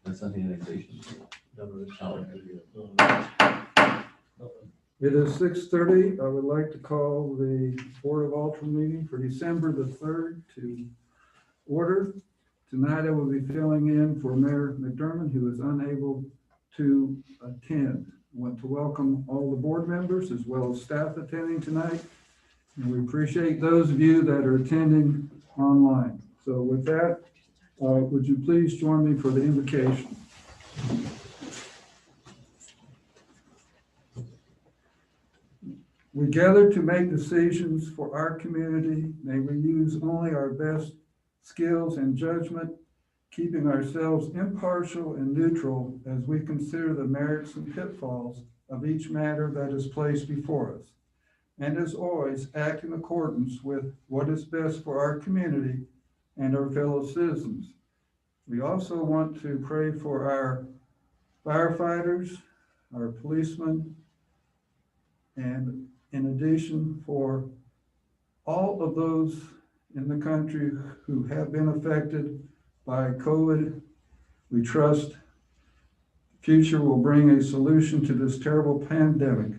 That's not the annexation. It is 6:30. I would like to call the Board of Aldermen meeting for December the 3rd to order. Tonight I will be filling in for Mayor McDermott, who is unable to attend. I want to welcome all the board members as well as staff attending tonight. And we appreciate those of you that are attending online. So with that, would you please join me for the invocation? We gather to make decisions for our community. May we use only our best skills and judgment, keeping ourselves impartial and neutral as we consider the merits and pitfalls of each matter that is placed before us. And as always, act in accordance with what is best for our community and our fellow citizens. We also want to pray for our firefighters, our policemen, and in addition for all of those in the country who have been affected by COVID. We trust the future will bring a solution to this terrible pandemic.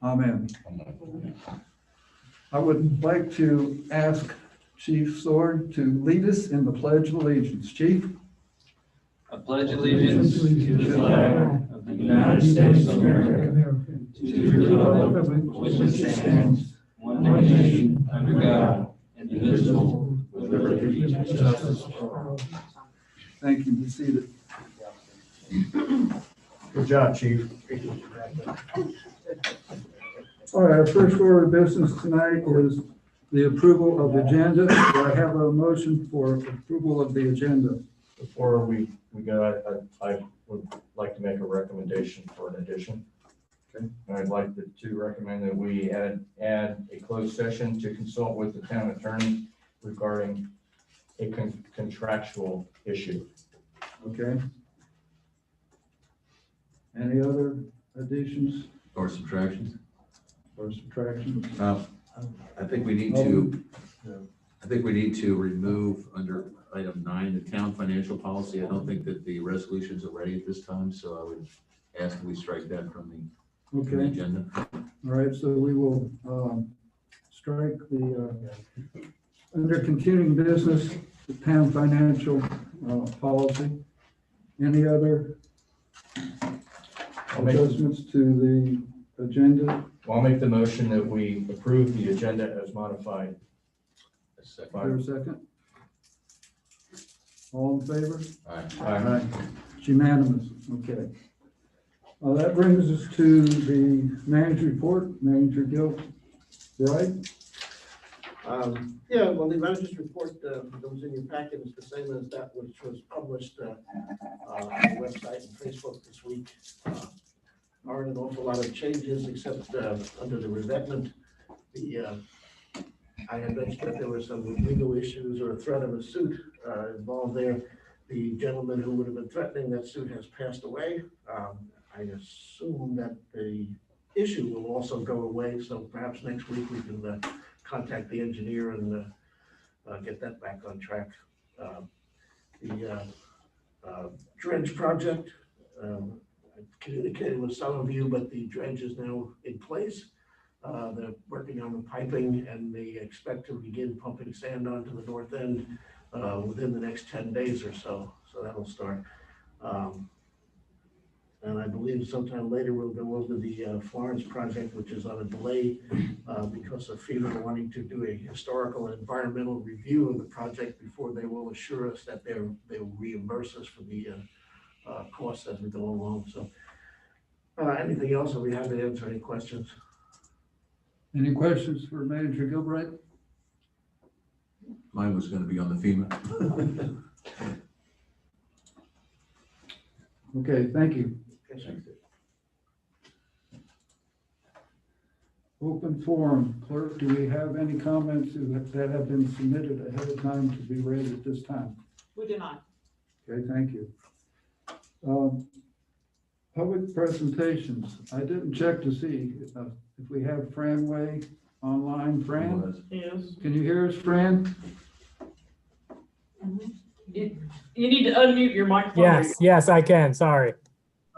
Amen. I would like to ask Chief Sword to lead us in the Pledge of Allegiance. Chief? I pledge allegiance to the flag of the United States of America, to the republic for which it stands, one nation, under God, indivisible, with liberty and justice for all. Thank you. Be seated. Good job, Chief. All right, our first order of business tonight is the approval of the agenda. Do I have a motion for approval of the agenda? Before we go, I would like to make a recommendation for an addition. Okay. And I'd like to recommend that we add a closed session to consult with the town attorney regarding a contractual issue. Okay. Any other additions Or subtractions? or subtractions? I think we need to remove under item 9, the town financial policy. I don't think that the resolutions are ready at this time, so I would ask that we strike that from the Okay. agenda. All right, so we will strike the, under continuing business, the town financial policy. Any other adjustments to the agenda? I'll make the motion that we approve the agenda as modified. Is there a second? All in favor? Aye. It's unanimous. Okay. That brings us to the manager report. Manager Gil, right? Yeah, well, the manager's report that was in your packet is the same as that which was published on the website and Facebook this week. Aren't an awful lot of changes except under the revetment. I had mentioned that there were some legal issues or a threat of a suit involved there. The gentleman who would have been threatening that suit has passed away. I assume that the issue will also go away, so perhaps next week we can contact the engineer and get that back on track. The dredge project, I communicated with some of you, but the dredge is now in place. They're working on the piping and they expect to begin pumping sand onto the north end within the next 10 days or so. So that'll start. And I believe sometime later we'll go over the Florence project, which is on a delay because of FEMA wanting to do a historical and environmental review of the project before they will assure us that they'll reimburse us for the costs as we go along. So anything else? Are we happy to answer any questions? Any questions for Manager Gilbright? Mine was going to be on the FEMA. Okay, thank you. Okay. Open forum. Clerk, do we have any comments that have been submitted ahead of time to be read at this time? We do not. Okay, thank you. Public presentations. I didn't check to see if we have Fran Way online. Fran, Yes. can you hear us, Fran? You need to unmute your microphone. Yes, I can, sorry.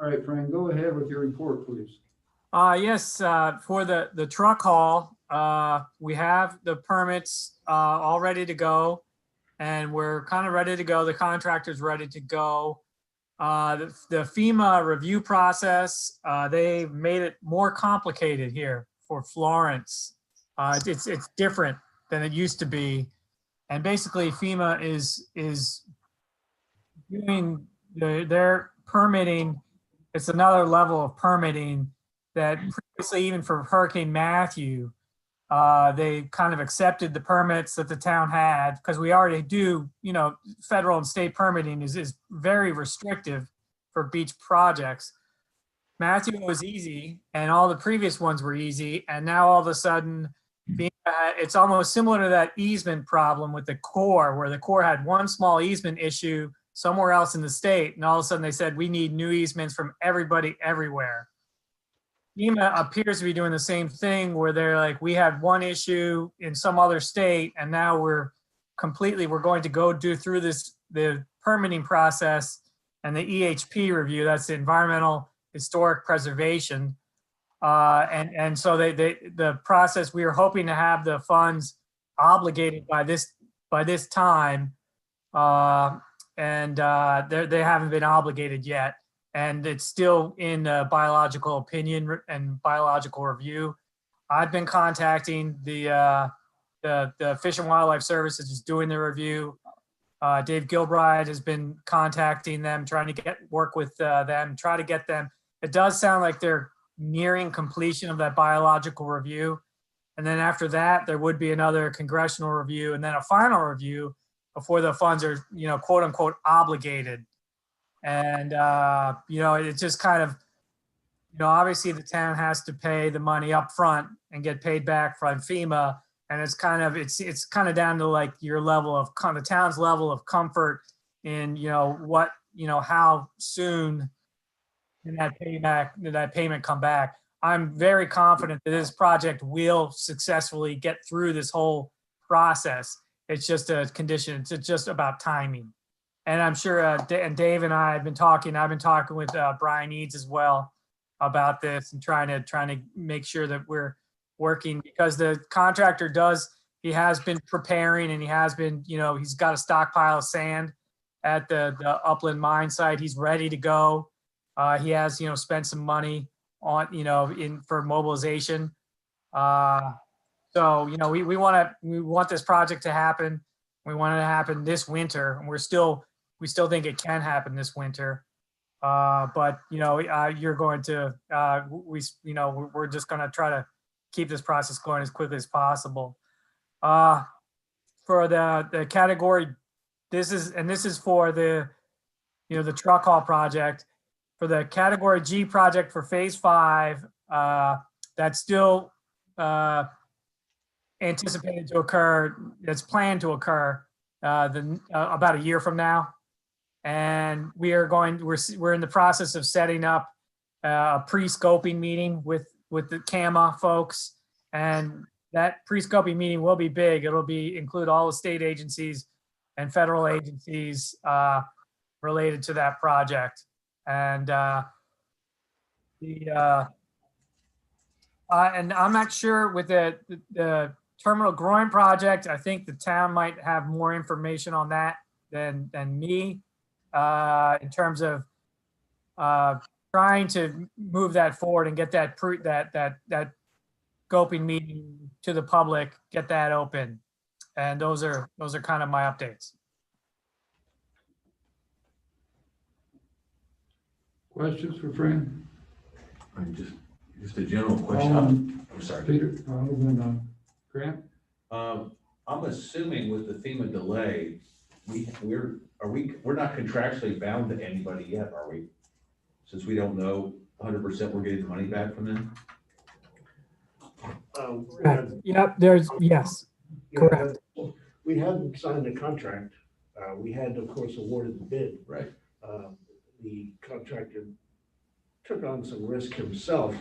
All right, Frank, go ahead with your report, please. Yes, for the truck haul, we have the permits all ready to go, and we're kind of ready to go. The contractor's ready to go. The FEMA review process, they made it more complicated here for Florence. It's different than it used to be. And basically FEMA is doing their permitting. It's another level of permitting that previously, even for Hurricane Matthew, they kind of accepted the permits that the town had, because we already do, federal and state permitting is very restrictive for beach projects. Matthew was easy and all the previous ones were easy. And now all of a sudden, it's almost similar to that easement problem with the Corps, where the Corps had one small easement issue somewhere else in the state. And all of a sudden they said, we need new easements from everybody everywhere. FEMA appears to be doing the same thing, where they're like, we had one issue in some other state, and now we're going to go through the permitting process and the EHP review, that's the environmental historic preservation. And so the process, we are hoping to have the funds obligated by this time. They haven't been obligated yet. And it's still in biological opinion and biological review. I've been contacting the Fish and Wildlife Services is doing the review. Dave Gilbride has been contacting them, trying to work with them, try to get them. It does sound like they're nearing completion of that biological review. And then after that, there would be another congressional review and then a final review before the funds are, quote unquote, obligated. And, it's just kind of, obviously the town has to pay the money up front and get paid back from FEMA. And it's kind of down to like your level of the town's level of comfort in, how soon can that payment come back. I'm very confident that this project will successfully get through this whole process. It's just a condition. It's just about timing. And I'm sure, and Dave and I have been talking. I've been talking with Brian Eads as well about this and trying to make sure that we're working, because the contractor he has been preparing, and he has been, he's got a stockpile of sand at the Upland mine site. He's ready to go. He has, spent some money on, for mobilization. So, we want this project to happen. We want it to happen this winter, and we still think it can happen this winter. But you're going to, we're just going to try to keep this process going as quickly as possible. For the category, this is for the truck haul project. For the category G project for phase 5, that's still anticipated to occur. It's planned to occur about a year from now. And we're in the process of setting up a pre-scoping meeting with the CAMA folks. And that pre-scoping meeting will be big. It'll include all the state agencies and federal agencies related to that project. And and I'm not sure with the terminal groin project. I think the town might have more information on that than me in terms of trying to move that forward and get that scoping meeting to the public, get that open. And those are kind of my updates. Questions for Fran? Just a general question. I'm sorry. Peter, Grant? I'm assuming with the FEMA delay, we're not contractually bound to anybody yet, are we? Since we don't know 100% we're getting the money back from them? Yep, yes, correct. We hadn't signed a contract. We had, of course, awarded the bid. Right. The contractor took on some risk himself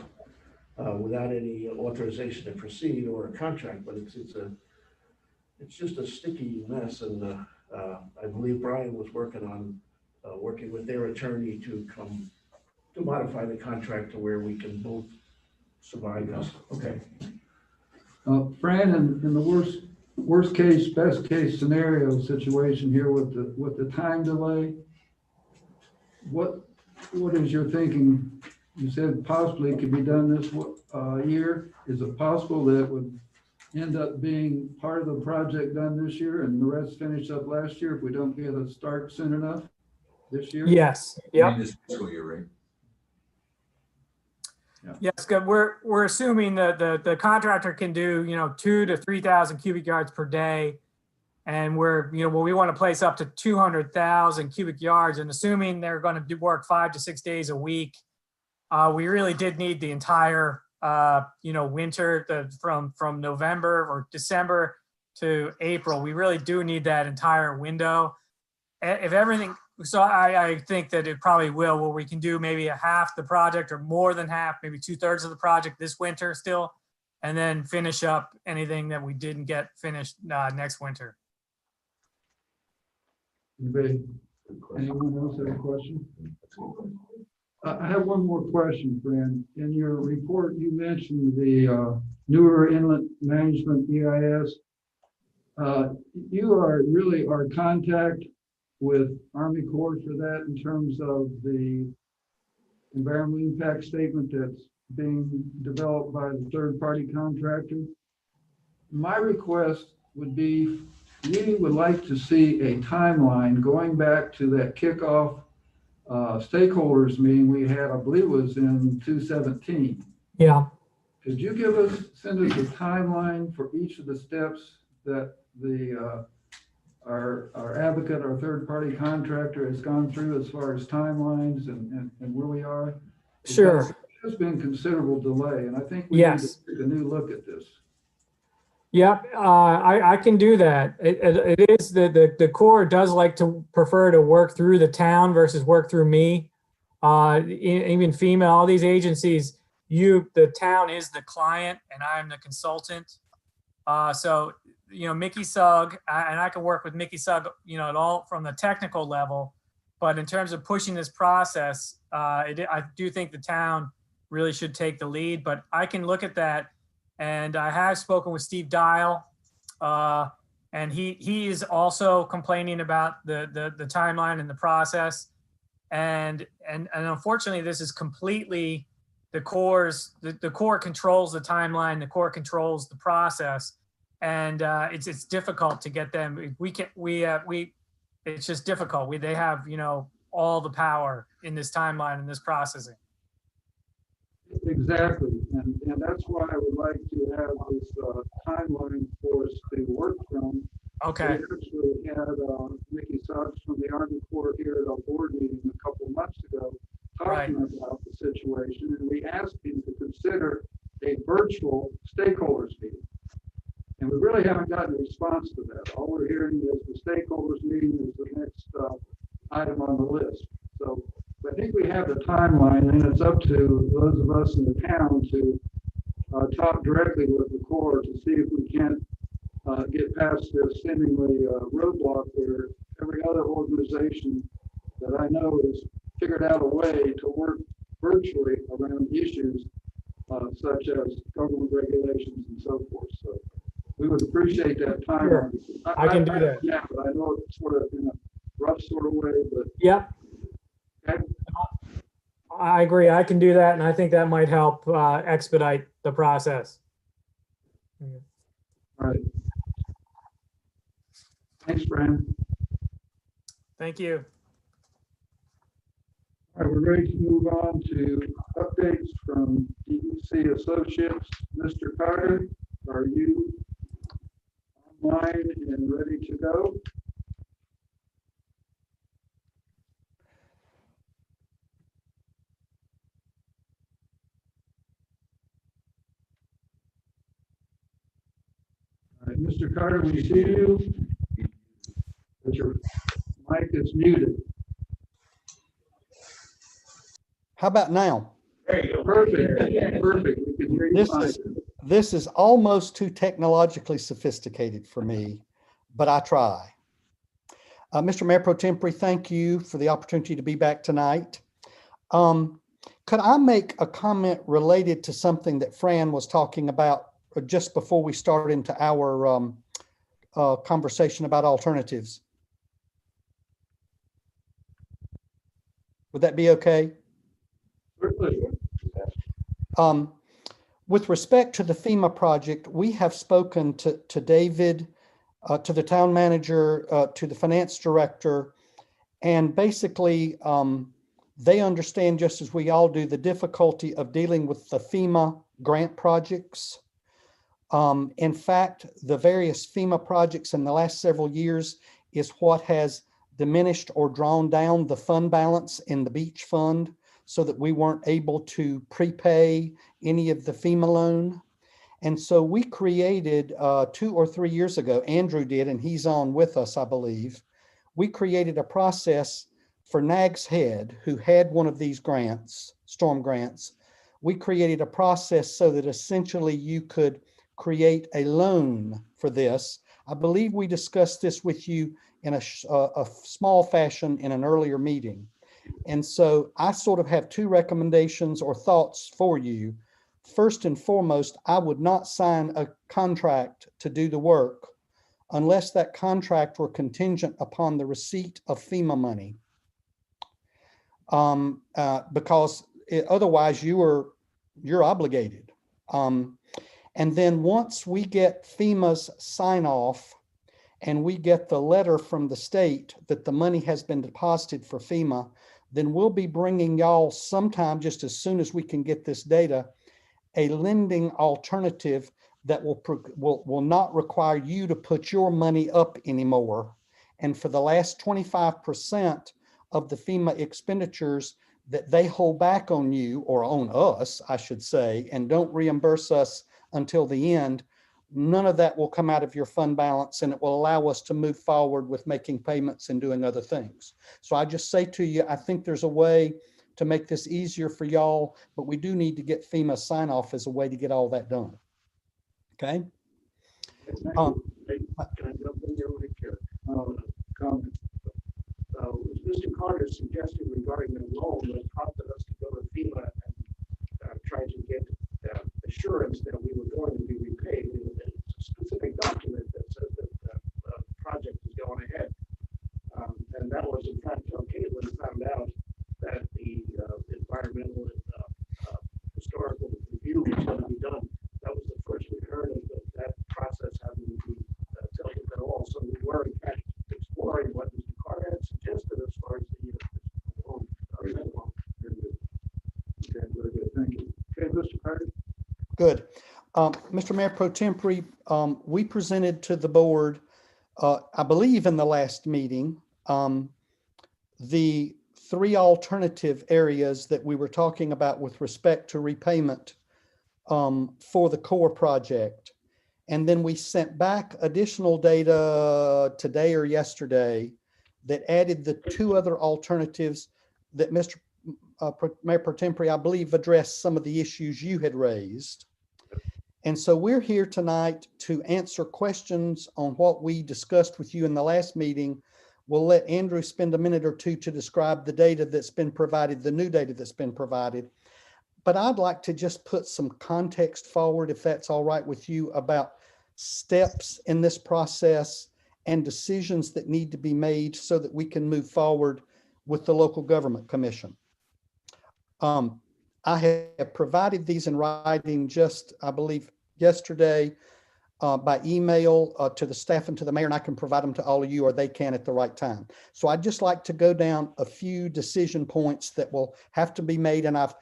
without any authorization to proceed or a contract, but it's just a sticky mess, and I believe Brian was working on, working with their attorney to modify the contract to where we can both survive this. Okay. Fran, in the worst case, best case scenario situation here with the time delay, what is your thinking? You said possibly it could be done this year. Is it possible that it would end up being part of the project done this year and the rest finished up last year if we don't get a start soon enough this year? Yes, You yep. mean this fiscal year, right? Yes, good. We're assuming that the contractor can do, 2,000 to 3,000 cubic yards per day. And we want to place up to 200,000 cubic yards, and assuming they're going to do work 5 to 6 days a week. We really did need the entire, winter from November or December to April. We really do need that entire window. If everything, so I think that it probably will, where we can do maybe a half the project or more than half, maybe 2/3 of the project this winter still, and then finish up anything that we didn't get finished next winter. Anyone else have a question? I have one more question, Fran. In your report, you mentioned the newer inlet management EIS. You are really our contact with Army Corps for that in terms of the environmental impact statement that's being developed by the third-party contractor. My request would be, we would like to see a timeline going back to that kickoff stakeholders meeting we had, I believe it was in 2017. Yeah. Could you send us a timeline for each of the steps that our advocate, our third-party contractor has gone through as far as timelines and where we are? Sure. Because there's been considerable delay, and I think we need Yes. to take a new look at this. Yep, I can do that. It is the Corps does like to prefer to work through the town versus work through me. Even FEMA, all these agencies, the town is the client and I'm the consultant. So, Mickey Sugg, and I can work with Mickey Sugg, at all from the technical level. But in terms of pushing this process, I do think the town really should take the lead, but I can look at that. And I have spoken with Steve Dial, and he is also complaining about the timeline and the process. And unfortunately, this is completely the Corps' the Corps controls the timeline, the Corps controls the process, and it's difficult to get them. It's just difficult. They have all the power in this timeline and this processing. Exactly, and that's why I would like to have this timeline for us to work from. Okay. We actually had Mickey Sox from the Army Corps here at our board meeting a couple of months ago talking about the situation, and we asked him to consider a virtual stakeholders meeting. And we really haven't gotten a response to that. All we're hearing is the stakeholders meeting is the next item on the list. So I think we have the timeline, and it's up to those of us in the town to talk directly with the Corps to see if we can't get past this seemingly roadblock where every other organization that I know has figured out a way to work virtually around issues such as government regulations and so forth. So we would appreciate that timeline. Sure. I can do that. Yeah, but I know it's sort of in a rough sort of way, but. Yep. Okay. I agree. I can do that, and I think that might help expedite the process. All right. Thanks, Brian. Thank you. All right, we're ready to move on to updates from DEC Associates. Mr. Carter, are you online and ready to go? All right, Mr. Carter, we see you, but your mic is muted. How about now? There you go. Perfect, perfect. We can hear you fine. This is almost too technologically sophisticated for me, but I try. Mr. Mayor Pro Tempore, thank you for the opportunity to be back tonight. Could I make a comment related to something that Fran was talking about just before we start into our conversation about alternatives? Would that be okay? With respect to the FEMA project, we have spoken to David, to the town manager, to the finance director, and basically they understand, just as we all do, the difficulty of dealing with the FEMA grant projects. In fact, the various FEMA projects in the last several years is what has diminished or drawn down the fund balance in the beach fund so that we weren't able to prepay any of the FEMA loan. And so we created 2 or 3 years ago, Andrew did, and he's on with us, I believe. We created a process for Nags Head, who had one of these grants, storm grants. We created a process so that essentially you could create a loan for this. I believe we discussed this with you in a small fashion in an earlier meeting. And so I sort of have 2 recommendations or thoughts for you. First and foremost, I would not sign a contract to do the work unless that contract were contingent upon the receipt of FEMA money. Because otherwise you're obligated. And then once we get FEMA's sign off and we get the letter from the state that the money has been deposited for FEMA, then we'll be bringing y'all sometime, just as soon as we can get this data, a lending alternative that will not require you to put your money up anymore. And for the last 25% of the FEMA expenditures that they hold back on you, or on us, I should say, and don't reimburse us until the end, none of that will come out of your fund balance, and it will allow us to move forward with making payments and doing other things. So I just say to you, I think there's a way to make this easier for y'all, but we do need to get FEMA sign off as a way to get all that done. Okay? Can I jump in there with your comment? Mr. Carter suggested regarding the loan that prompted us to go to FEMA and try to get assurance that we were going to be repaid. It's a specific document that says that the project is going ahead. And that was in fact how Caitlin found out that the environmental and historical review was going to be done. That was the first we heard of that process having to be taken at all. So we were in fact exploring what Mr. Carter had suggested as far as the loan. Very good. Okay, very good. Thank you. Okay, Mr. Carter. Good. Mr. Mayor Pro Tempore, we presented to the board, I believe in the last meeting, the 3 alternative areas that we were talking about with respect to repayment for the core project. And then we sent back additional data today or yesterday that added the 2 other alternatives that Mr. Mayor Pro Tempore, I believe, addressed some of the issues you had raised. And so we're here tonight to answer questions on what we discussed with you in the last meeting. We'll let Andrew spend a minute or 2 to describe the data that's been provided, the new data that's been provided. But I'd like to just put some context forward, if that's all right with you, about steps in this process and decisions that need to be made so that we can move forward with the local government commission. I have provided these in writing just, I believe, yesterday by email to the staff and to the mayor, and I can provide them to all of you, or they can at the right time. So I'd just like to go down a few decision points that will have to be made, and I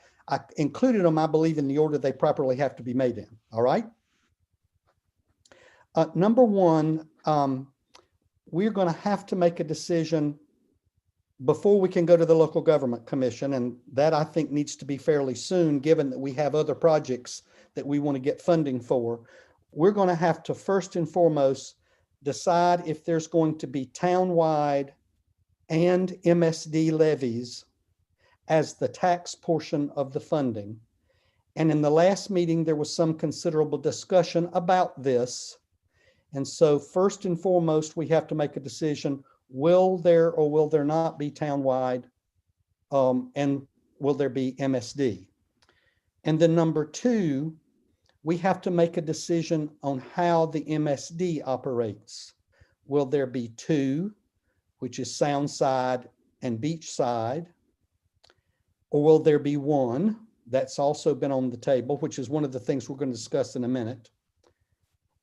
included them, I believe, in the order they properly have to be made in. All right. Number 1, we're going to have to make a decision before we can go to the local government commission, and that I think needs to be fairly soon, given that we have other projects that we want to get funding for. We're going to have to first and foremost decide if there's going to be townwide and MSD levies as the tax portion of the funding. And in the last meeting, there was some considerable discussion about this. And so first and foremost, we have to make a decision will there or will there not be townwide? And will there be MSD? And then number two, we have to make a decision on how the MSD operates. Will there be two, which is Soundside and Beachside? Or will there be one? That's also been on the table, which is one of the things we're going to discuss in a minute.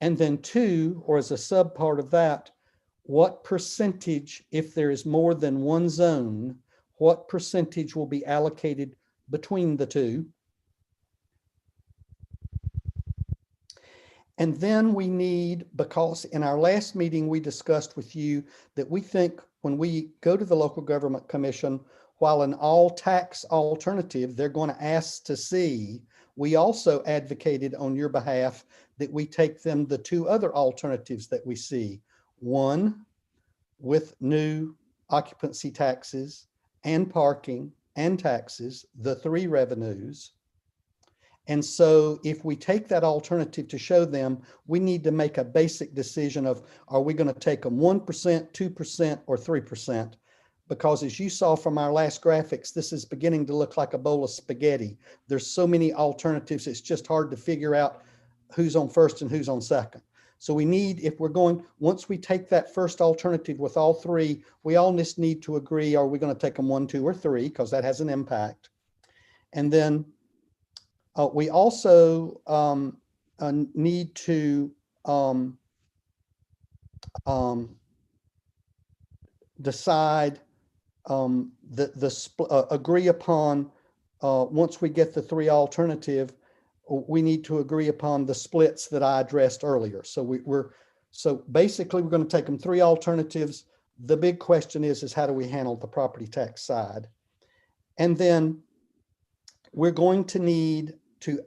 And then two, or as a sub part of that, what percentage, if there is more than one zone, what percentage will be allocated between the two? And then we need, because in our last meeting, we discussed with you that we think when we go to the local government commission, while an all tax alternative, they're going to ask to see, we also advocated on your behalf that we take them the two other alternatives that we see. One, with new occupancy taxes and parking and taxes, the three revenues. And so if we take that alternative to show them, we need to make a basic decision of, are we going to take them 1%, 2%, or 3%? Because as you saw from our last graphics, this is beginning to look like a bowl of spaghetti. There's so many alternatives, it's just hard to figure out who's on first and who's on second. So we need, if we're going, once we take that first alternative with all three, we all just need to agree, are we going to take them 1, 2, or 3? Because that has an impact. And then we also need to decide agree upon, once we get the three alternative, we need to agree upon the splits that I addressed earlier. So so basically we're going to take them three alternatives. The big question is how do we handle the property tax side? And then we're going to need to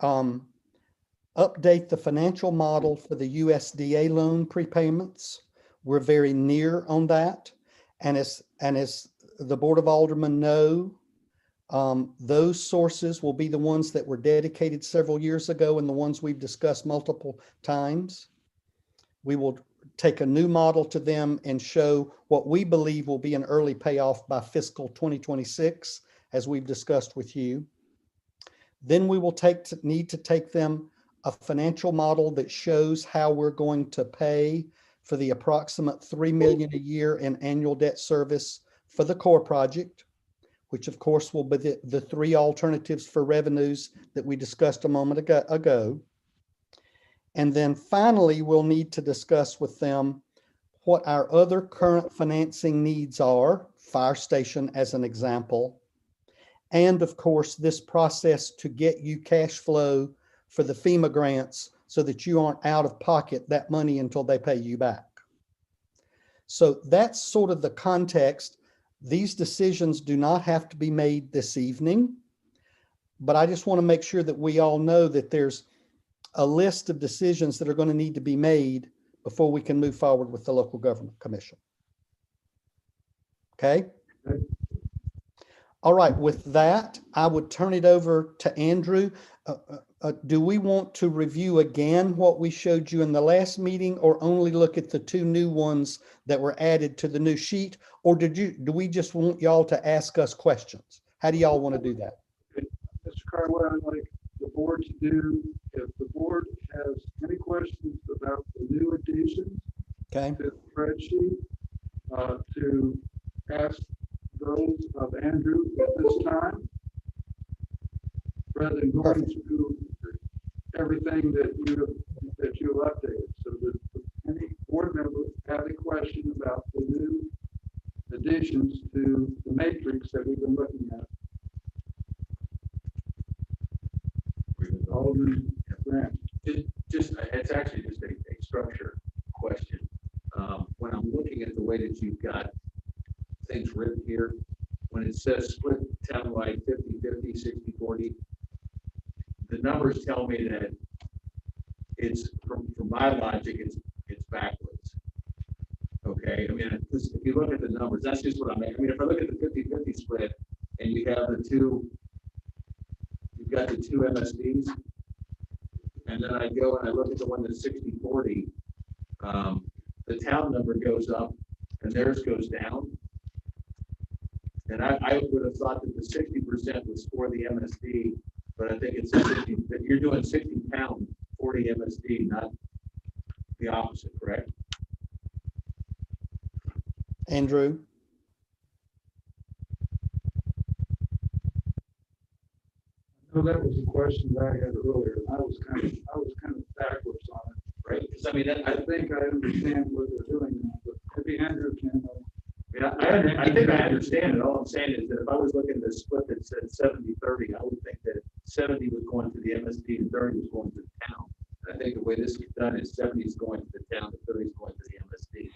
update the financial model for the USDA loan prepayments. We're very near on that. And as the Board of Aldermen know, those sources will be the ones that were dedicated several years ago and the ones we've discussed multiple times. We will take a new model to them and show what we believe will be an early payoff by fiscal 2026, as we've discussed with you. Then we will need to take them a financial model that shows how we're going to pay for the approximate $3 million a year in annual debt service for the core project, which of course will be the three alternatives for revenues that we discussed a moment ago. And then finally, we'll need to discuss with them what our other current financing needs are, fire station as an example, and of course, this process to get you cash flow for the FEMA grants so that you aren't out of pocket that money until they pay you back. So that's sort of the context. These decisions do not have to be made this evening, but I just want to make sure that we all know that there's a list of decisions that are going to need to be made before we can move forward with the local government commission. Okay? All right, with that, I would turn it over to Andrew. Do we want to review again what we showed you in the last meeting, or only look at the two new ones that were added to the new sheet? Or do we just want y'all to ask us questions? How do y'all want to do that? Mr. Carwell, I'd like the board to do, if the board has any questions about the new additions Okay. to the spreadsheet, to ask those of Andrew at this time, rather than going through everything that you have updated. So that if any board member have a question about the new additions to the matrix that we've been looking at. Alderman Grant. It's actually just a structure question. When I'm looking at the way that you've got things written here, when it says split townwide 50-50, 60-40, the numbers tell me that it's, from my logic, it's backwards. Okay, I mean, if you look at the numbers, that's just what I mean, if I look at the 50-50 split and you have you've got the two MSDs, and then I go and I look at the one that's 60-40, the town number goes up and theirs goes down. And I would have thought that the 60% was for the MSD, but I think it's 60, that you're doing 60 pound 40 MSD, not the opposite, correct? Andrew? So that was the question that I had earlier. I was kind of backwards on it. Right? Because I mean, I think I understand what they're doing now, but maybe Andrew can. I think I understand it. All I'm saying is that if I was looking at a split that said 70-30, I would think that 70 was going to the MSD and 30 was going to the town. And I think the way this is done is 70 is going to the town, and 30 is going to the MSD.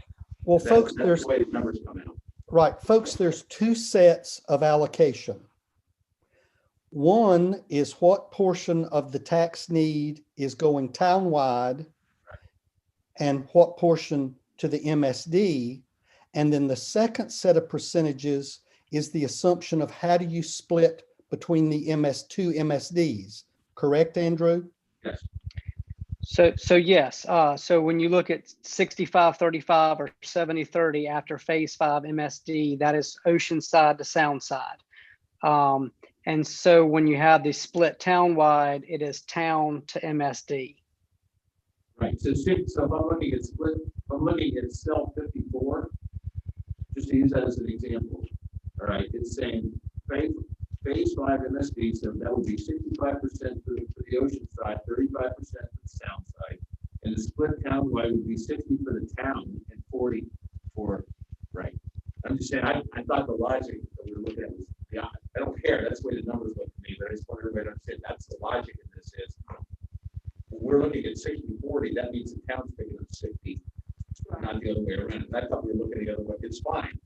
Well, folks, That's there's, the way the numbers come out. right, folks, there's two sets of allocation. One is what portion of the tax need is going townwide and what portion to the MSD. And then the second set of percentages is the assumption of how do you split between the two MSDs, correct, Andrew? Yes. So yes, so when you look at 65-35 or 70-30 after phase 5 MSD, that is ocean side to sound side. And so when you have the split townwide, it is town to MSD. Right. So if I'm looking at split, I'm looking at cell 54, just to use that as an example. All right. It's saying phase 5 MSD, so that would be 65% for the ocean side, 35% for the sound side. And the split townwide would be 60 for the town and 40 for, right. I'm just saying, I thought the logic that we were looking at was, yeah, I don't care. That's the way the numbers look to me, but I just want everybody to understand that's the logic in this is. When we're looking at 60-40, that means the town's picking up 60, not the other way around. I thought we were looking the other way. It's fine.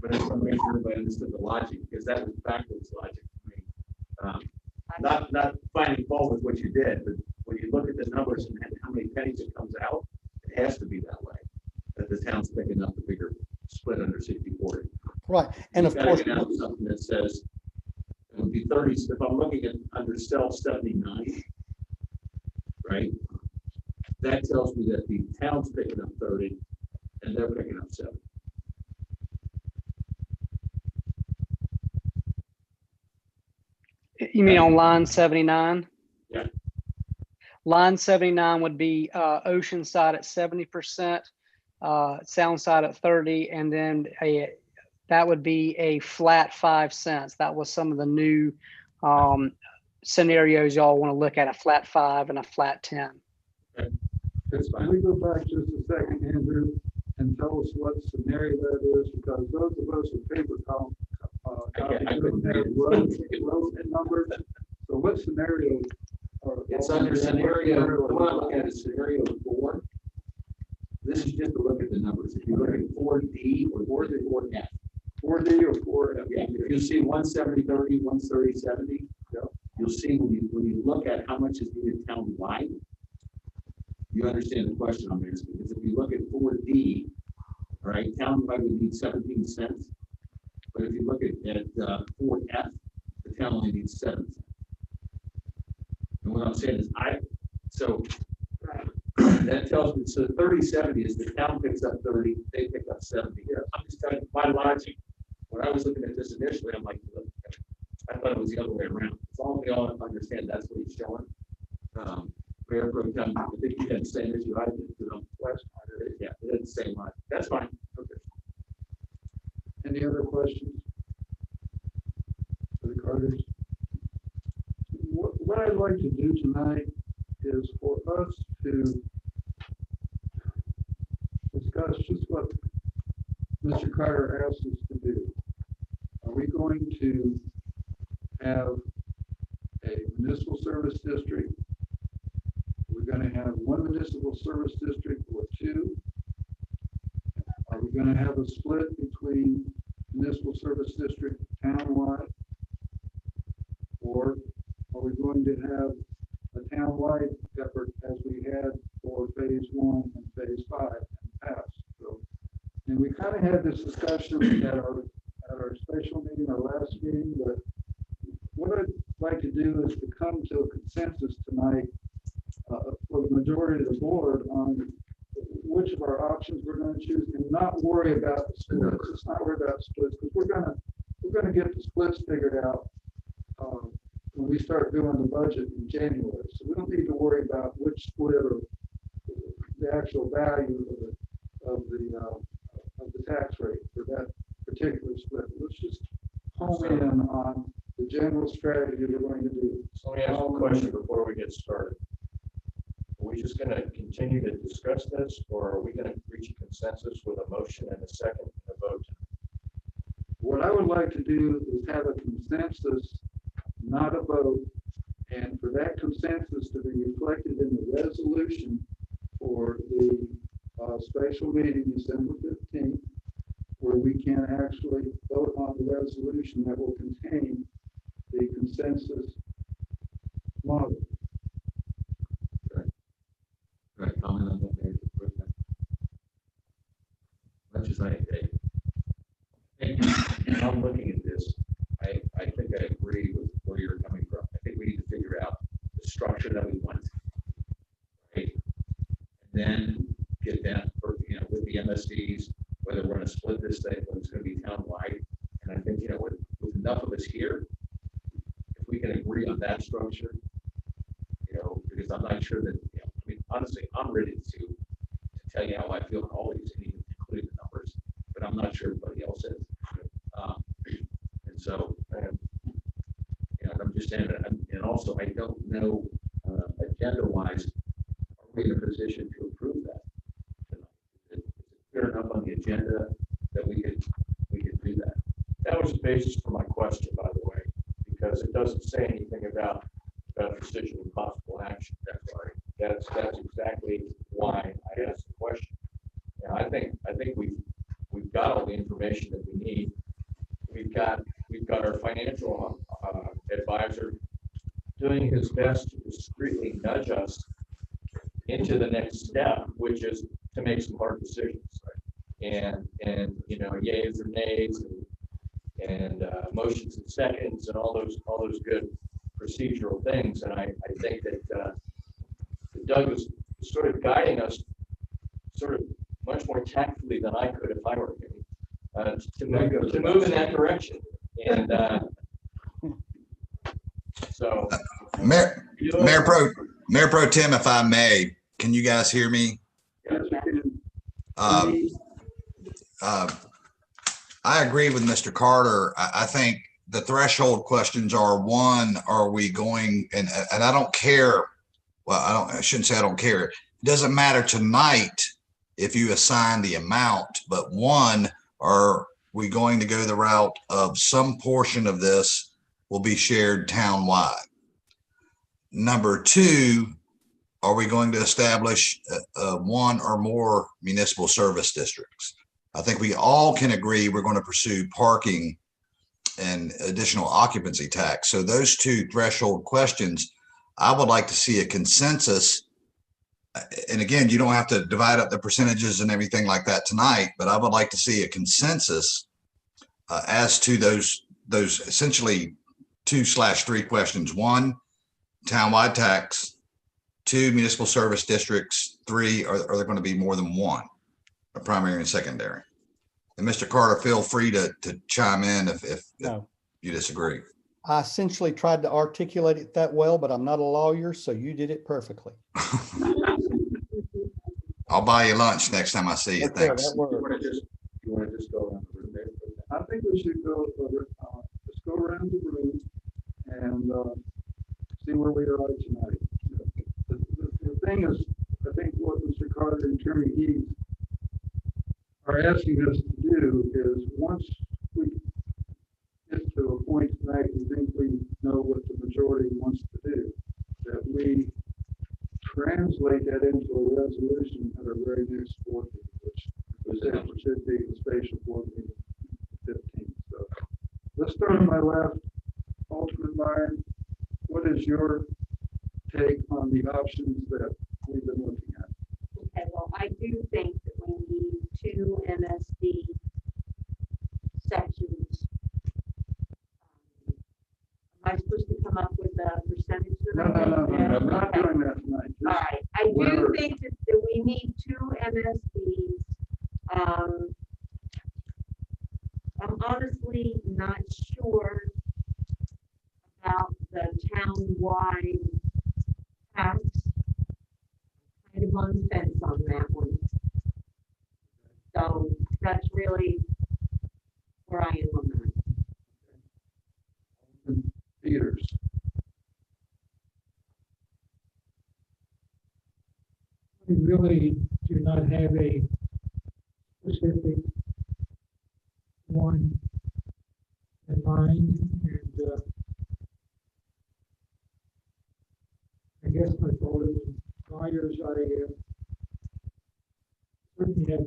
But I just want to make sure everybody understood the logic, because that was backwards logic for me. Not finding fault with what you did, but when you look at the numbers and how many pennies it comes out, it has to be that way, that the town's picking up the bigger split under 60-40. Right. And of course, Something that says it would be 30. If I'm looking at under cell 79, right? That tells me that the town's picking up 30 and they're picking up 7. You mean on line 79? Yeah. Line 79 would be ocean side at 70%, sound side at 30, and then that would be a flat 5 cents. That was some of the new scenarios y'all want to look at, a flat 5 and a flat 10. Okay. That's Can fine. we go back just a second, Andrew, and tell us what scenario that is? Because those of us with paper column, I couldn't read it. road numbers. So what scenario? It's under scenario, the one I'm looking at is scenario 4. This is just to look at the numbers. If you look at 4D or 4F. 4D or 4F? Yeah, if you see 170-30, 130-70, you'll see when you look at how much is needed town-wide, you understand the question I'm asking. Because if you look at 4D, all right, town-wide would need 17 cents. But if you look at 4F, the town only needs 7 cents. And what I'm saying is that tells me, so 30-70 is the town picks up 30, they pick up 70. Yeah, I'm just telling you my logic. When I was looking at this initially, I'm like, look, I thought it was the other way around. As long as we all understand that's what he's showing. Mayor Pro Tem, I think you had the same issue I did. Last time. Yeah, it had the same line. That's fine. Okay. Any other questions for the Carters? What I'd like to do tonight is for us to discuss just what Mr. Carter asked us to do. Are we going to have a municipal service district? We're going to have one municipal service district or two? Are we going to have a split between municipal service district townwide? Or are we going to have a townwide effort as we had for phase 1 and phase 5 in the past? So, and we kind of had this discussion at our special meeting, our last meeting, but what I'd like to do is to come to a consensus tonight for the majority of the board on which of our options we're gonna choose and not worry about the splits. Let's not worry about splits, because we're gonna get the splits figured out when we start doing the budget in January. So we don't need to worry about which split or the actual value of the tax rate for that particular split. Let's just hone in on the general strategy we're going to do. So let me ask you a question before we get started. Are we just gonna continue to discuss this, or are we gonna reach a consensus with a motion and a second and a vote? What I would like to do is have a consensus, not a vote, and for that consensus to be reflected in the resolution for the special meeting December 15th, where we can actually vote on the resolution that will contain the consensus model. Right, comment on that, Mayor, for a second. Much as and I'm looking at this, I think I agree with where you're coming from. I think we need to figure out the structure that we want. Right? And then get that, with the MSDs, whether we're gonna split this thing, whether it's gonna be town-wide. And I think, with enough of us here, if we can agree on that structure, because I'm not sure that, honestly, I'm ready to tell you how I feel on all these, and even include the numbers, but I'm not sure everybody else is. And so, I'm just saying that, and also I don't know, agenda-wise, are we in a position to approve that tonight? Is it clear enough on the agenda that we could do that? That was the basis for my question, by the way, because it doesn't say anything about decision and possible action. That's right. That's exactly why I asked the question. And I think we've got all the information that we need. We've got our financial advisor doing his best to discreetly nudge us into the next step, which is to make some hard decisions. Right? And yays or nays and motions and seconds and all those good procedural things. And I think that Doug is sort of guiding us sort of much more tactfully than I could if I were him, to move in that direction. And so Mayor Pro Tem, if I may, can you guys hear me? I agree with Mr. Carter. I think the threshold questions are, one, are we going, and I don't care. Well, I shouldn't say I don't care. It doesn't matter tonight if you assign the amount, but one, are we going to go the route of some portion of this will be shared townwide? Number two, are we going to establish one or more municipal service districts? I think we all can agree we're going to pursue parking and additional occupancy tax. So those two threshold questions, I would like to see a consensus. And again, you don't have to divide up the percentages and everything like that tonight, but I would like to see a consensus as to those essentially 2/3 questions. One, townwide tax. Two, municipal service districts. Three, are there going to be more than one, a primary and secondary? And Mr. Carter, feel free to chime in if you disagree. I essentially tried to articulate it that well, but I'm not a lawyer, so you did it perfectly. I'll buy you lunch next time I see you. Okay, Thanks. You want to just go around the room there? I think we should just go around the room and see where we are tonight. The thing is, I think what Mr. Carter and Attorney Eads are asking us to do is, once we get to a point tonight, we think we know what the majority wants to do, that we translate that into a resolution at our very next board meeting, which should be the spatial board meeting 15th. So let's start on my left. Alderman Meyer, what is your take on the options that we've been looking at? Okay, well, I do think that we need 2 MSD sections. Am I supposed to come up with a percentage? No, I'm not doing that tonight. All right, I do think that we need 2 MSD Um, I'm honestly not sure about the town-wide tax. Kind of on the fence on that one. So that's really where I am on that. Peters. We really do not have a specific one in mind, and I guess my thought is, buyers, I certainly have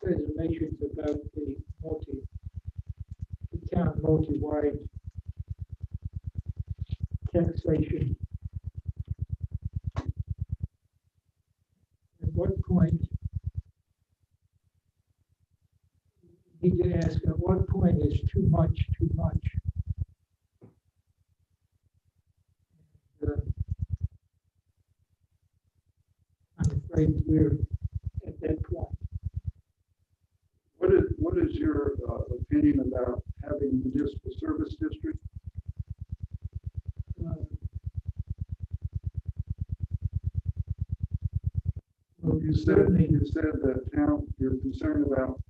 reservations about the town multi-wide taxation. At what point, need to ask, at what point is too much too much? I'm afraid we're at that point. What is your opinion about having municipal service district? Well, You said that you're concerned about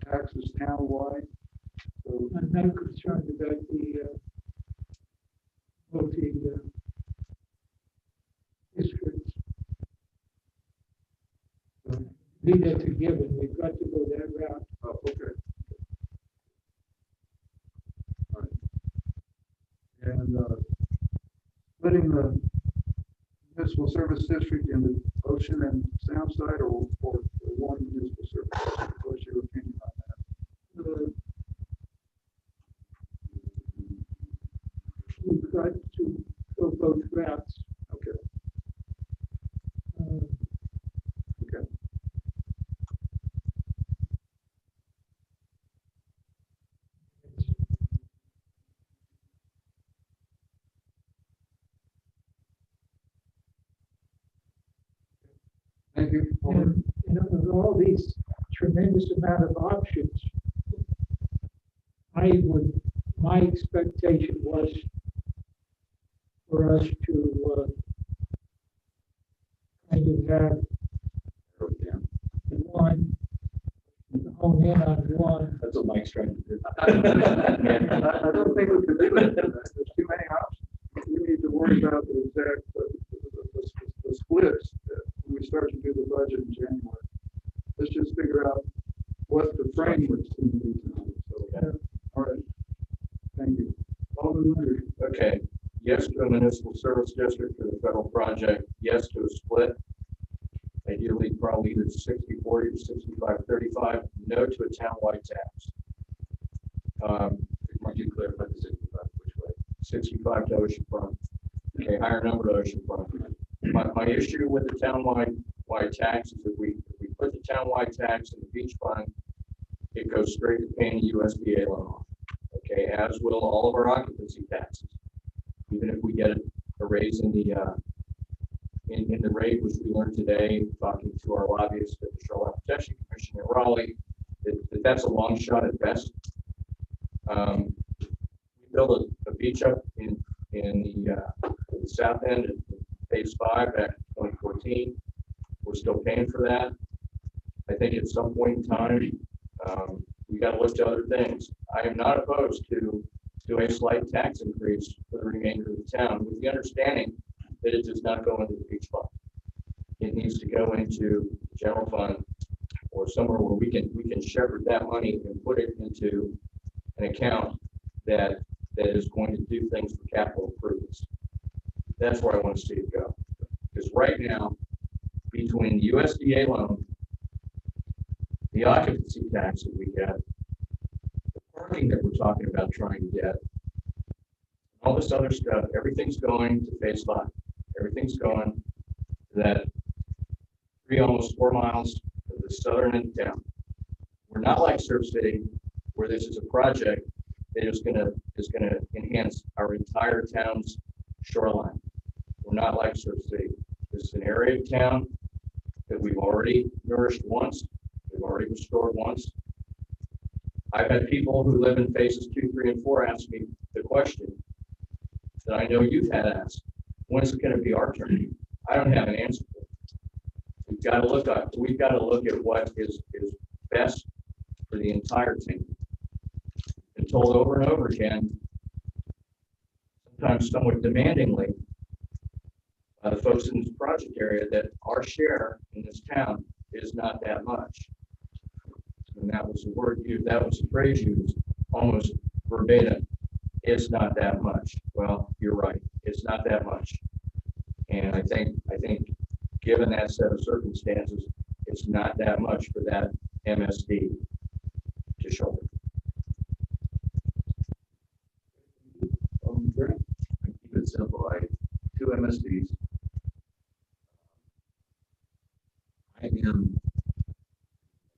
taxes town-wide. So I'm not concerned about the multi districts. Leave that to given. We've got to go that route. oh, okay. All right. And splitting the municipal service district into ocean and sound side, or one municipal service district? What's your opinion on that? We've got to go both routes. Okay. Okay. Thank you. And of all these tremendous amount of options, my expectation was for us to kind of have one, hone in on one. That's what Mike's trying to do. I don't think we could do it. There's too many options. We need to worry about the exact, the splits when we start to do the budget in January. Let's just figure out what the framework's going to be tonight. So, all right. Thank you. Alderman Leonard. Okay, yes to a municipal service district for the federal project, yes to a split. Ideally, probably either 60-40 or 65-35, no to a townwide tax. Might you clarify the 65, which way? 65 to oceanfront. Okay, higher number to oceanfront. My issue with the townwide tax is if we put the townwide tax in the beach fund, it goes straight to paying the USDA loan off. Okay, as will all of our occupancy taxes. Even if we get a raise in the rate, which we learned today, talking to our lobbyists at the Shoreline Protection Commission in Raleigh, that's a long shot at best. We built a beach up in the south end of phase 5 back in 2014. We're still paying for that. I think at some point in time, we got to look to other things. I am not opposed to a slight tax increase for the remainder of the town, with the understanding that it does not go into the beach fund. It needs to go into the general fund or somewhere where we can shepherd that money and put it into an account that is going to do things for capital improvements. That's where I want to see it go. Because right now, between the USDA loan, the occupancy tax that we get, the parking that we're talking about trying to get, all this other stuff, everything's going to phase 5. Everything's going to that almost 4 miles of the southern end of town. We're not like Surf City, where this is a project that is going to enhance our entire town's shoreline. We're not like Surf City. This is an area of town that we've already nourished once. We've already restored once. I've had people who live in phases 2, 3, and 4 ask me the question that I know you've had asked: when's it going to be our turn? I don't have an answer for it. We've got to look at what is best for the entire team. Been told over and over again, sometimes somewhat demandingly, by the folks in this project area, that our share in this town is not that much. And that was the word used, that was the phrase used almost verbatim. It's not that much. Well, you're right. It's not that much. And I think given that set of circumstances, it's not that much for that MSD to shoulder. I keep it simple. I 2 MSDs. I am,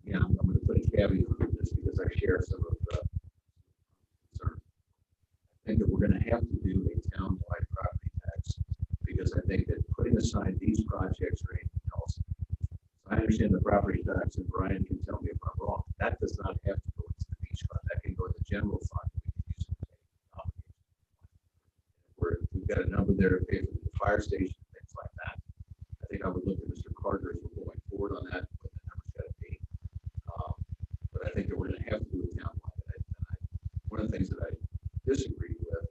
yeah, I'm going to put a caveat on this because I share some of the concerns. I think that we're going to have to do a town-wide property tax because I think that putting aside these projects or anything else, I understand the property tax, and Brian can tell me if I'm wrong. That does not have to go into the beach fund. That can go in the general fund. We've got a number there to pay for the fire station, things like that. I think I would look at Mr. Carter as we're going forward on that, what the number's got to be. But I think that we're going to have to do a townwide. One of the things that I disagreed with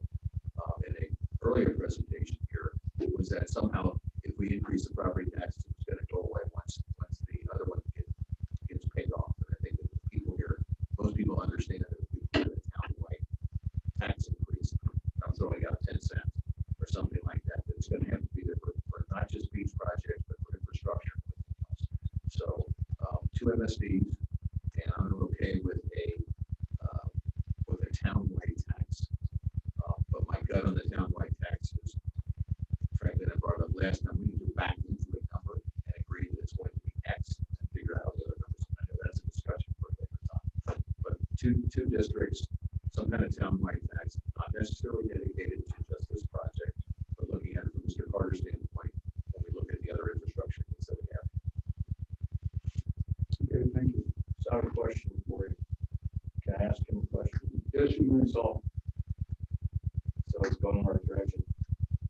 in a earlier presentation here was that somehow if we increase the property tax, it's going to go away once the other one gets paid off. And I think that the people here, most people understand that if we put a townwide tax increase, I'm throwing out 10 cents or something like that, that's going to have to be there for not just beach projects, but for infrastructure and everything else. So 2 MSDs, and I'm okay with a townwide tax. But my gut on the townwide tax is, frankly, I brought it up last time, we need to back into a number and agree that it's going to be X and figure out the other numbers. I know that's a discussion for a later time. But two districts, some kind of townwide tax, not necessarily dedicated to just this project, but looking at it from Mr. Carter's standpoint, when we look at the other infrastructure things that we have. Okay, thank you. So I have a question for you. Can I ask him a question? Yes, you may. So it's going in the right direction.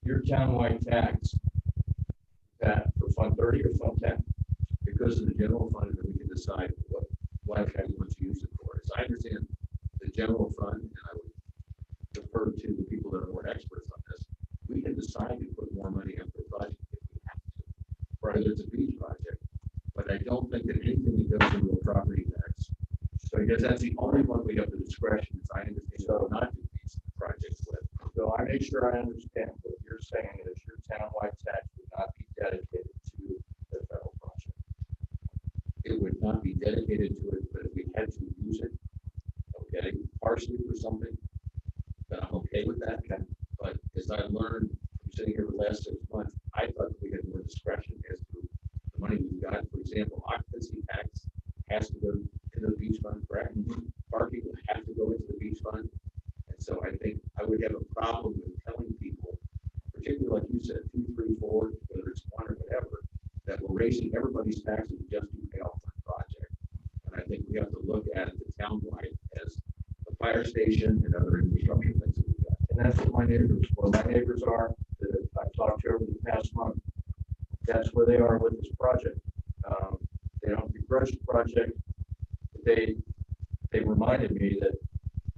Your townwide tax, that for Fund 30 or Fund 10? Because of the general fund, and then we can decide what exactly we want to use it for. As I understand the general fund, and I would defer to the people that are more experts on this, we can decide to put more money into the project if we have to, whether it's a beach project. But I don't think that anything that goes into a property tax, so because that's the only one we have the discretion, as I understand, so not to beach projects with. So I make sure I understand what you're saying is your townwide tax would not be dedicated to the federal project. It would not be dedicated to it, but if we had to use it, okay, partially for something, then I'm okay with that. Okay. But as I've learned from sitting here for the last 6 months, I thought that we had more discretion as to the money we've got. For example, occupancy tax has to go into the beach fund, correct? Parking will have to go into the beach fund. And so I think I would have a problem with telling people, particularly like you said, 2, 3, 4, whether it's 1 or whatever, that we're raising everybody's taxes just to pay off one project. And I think we have to look at the townwide as the fire station and other infrastructure things that we've got. And that's what my neighbors, are that I've talked to over the past month. That's where they are with this project. They don't begrudge the project. They reminded me that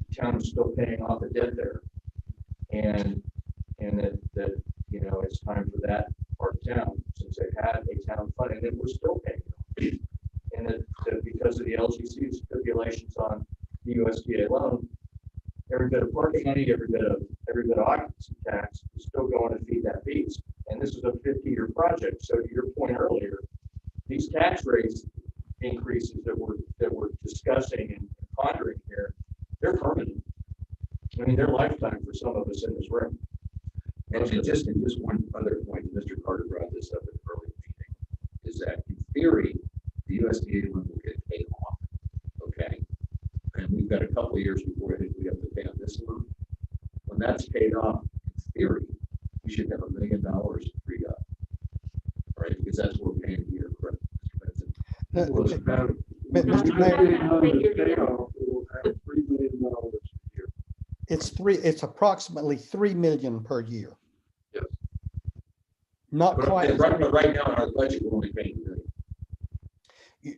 the town is still paying off the debt there, and that you know it's time for that part of town, since they've had a town fund and it was still paying off. And that because of the LGC stipulations on the USDA loan, every bit of parking money, every bit of occupancy tax is still going to feed that beast. And this is a 50-year project. So to your point earlier, these tax rates increases that we're discussing and pondering here, they're permanent. I mean, they're lifetime for some of us in this room. And just one other point, Mr. Carter brought this up in the earlier meeting, is that in theory, the USDA loan will get paid off. Okay. And we've got a couple of years before I think we have to pay on this loan. When that's paid off, in theory, we should have $1 million freed up. Right? Because that's what we're paying here, correct, Mr. Benson? Uh, When Mr. you Mayor. make 800 payoff, it will have $3 million a year. It's approximately 3 million per year. Yes. Not quite. But right now in our budget, we're only paying $1 million.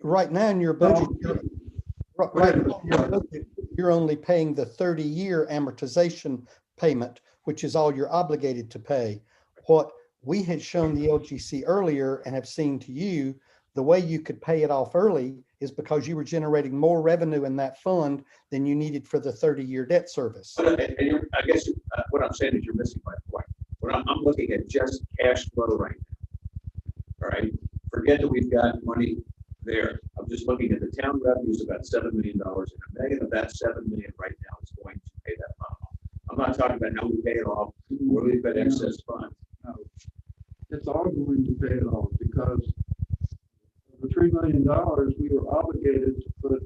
Right now in your budget, right now in your budget, you're only paying the 30-year amortization payment, which is all you're obligated to pay. What we had shown the LGC earlier and have seen to you, the way you could pay it off early is because you were generating more revenue in that fund than you needed for the 30-year debt service. But, I guess what I'm saying is you're missing my point. When I'm looking at just cash flow right now. All right, forget that we've got money there. I'm just looking at the town revenues about $7 million, and $1 million of that $7 million right now is going to pay that off. I'm not talking about how we pay it off, where we've got excess funds. No, it's all going to pay it off because the $3 million, we were obligated to put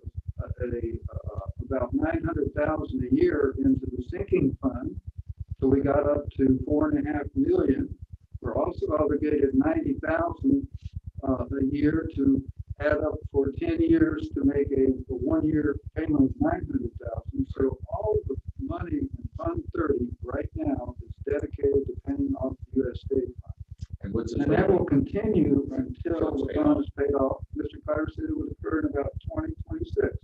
about $900,000 a year into the sinking fund. So we got up to $4.5 million. We're also obligated $90,000 a year to add up for 10 years to make a 1-year payment of $900,000. So all the money in Fund 30 right now is dedicated to paying off the U.S. state fund. And that will continue until the fund is paid off. Mr. Carter said it would occur in about 2026.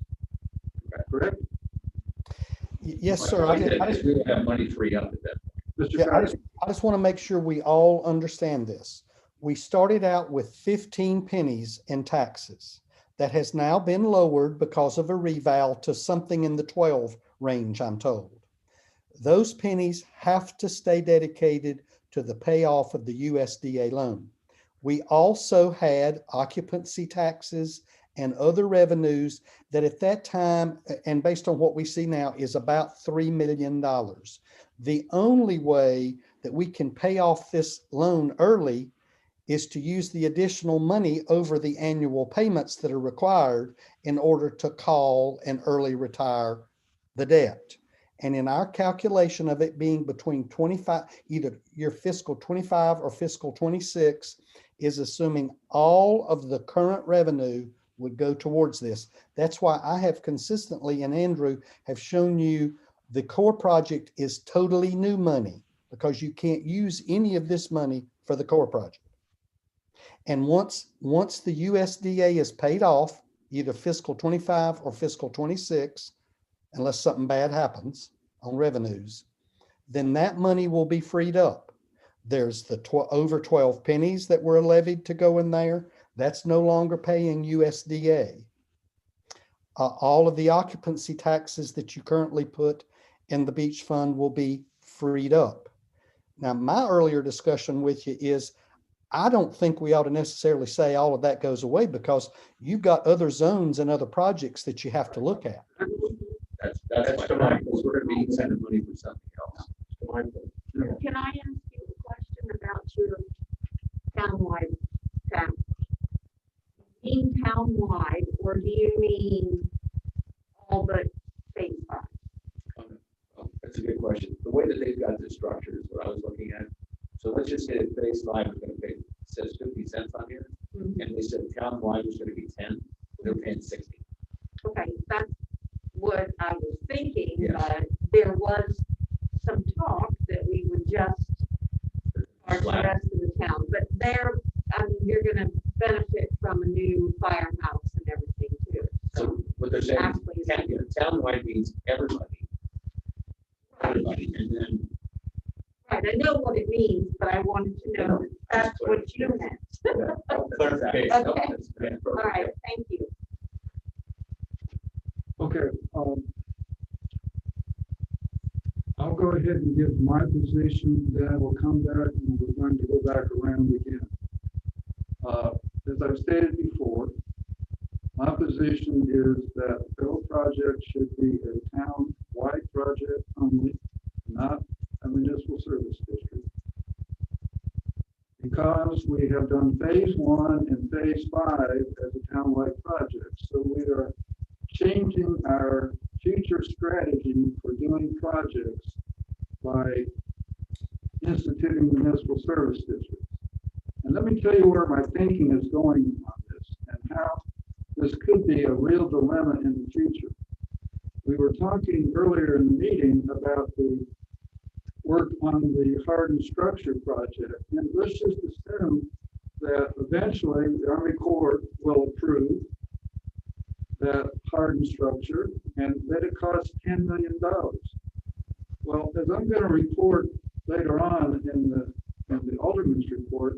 Correct? Yes, sir. We don't have money free up at that point. Mr. Yeah, Carter? I just want to make sure we all understand this. We started out with 15 pennies in taxes. That has now been lowered because of a reval to something in the 12 range, I'm told. Those pennies have to stay dedicated to the payoff of the USDA loan. We also had occupancy taxes and other revenues that at that time, and based on what we see now, is about $3 million. The only way that we can pay off this loan early is to use the additional money over the annual payments that are required in order to call and early retire the debt. And in our calculation of it being between 25, either your fiscal 25 or fiscal 26, is assuming all of the current revenue would go towards this. That's why I have consistently, and Andrew have shown you, the core project is totally new money because you can't use any of this money for the core project. And once the USDA is paid off, either fiscal 25 or fiscal 26, unless something bad happens on revenues, then that money will be freed up. There's the over 12 pennies that were levied to go in there. That's no longer paying USDA. All of the occupancy taxes that you currently put in the beach fund will be freed up. Now, my earlier discussion with you is I don't think we ought to necessarily say all of that goes away because you've got other zones and other projects that you have to look at. That's my point, because we're going to be sending money for something else. Can I ask you a question about your townwide tax? Do you mean townwide, or do you mean all but phase 5? That's a good question. The way that they've got this structured is what I was looking at. So let's just say that phase 5 is going to pay, it says 50 cents on here, and they said townwide was going to be 10. They're paying 60. Okay, that's what I was thinking, Yes. but there was some talk that we would just charge the rest of the town, but you're gonna benefit from a new firehouse and everything too. So what they're saying is Actually, townwide means everybody. Everybody, and then right, I know what it means, but I wanted to know that that's what you meant. clarification. Okay. All right, thank you. Okay, I'll go ahead and give my position, then I will come back and we're going to go back around again. As I've stated before, my position is that the federal project should be a town-wide project only, not a municipal service district. Because we have done phase 1 and phase 5 as a town-wide project, so we are changing our future strategy for doing projects by instituting municipal service districts. And let me tell you where my thinking is going on this and how this could be a real dilemma in the future. We were talking earlier in the meeting about the work on the hardened structure project, and let's just assume that eventually the Army Corps will approve that hardened structure and that it costs $10 million. Well, as I'm going to report later on in the Alderman's report,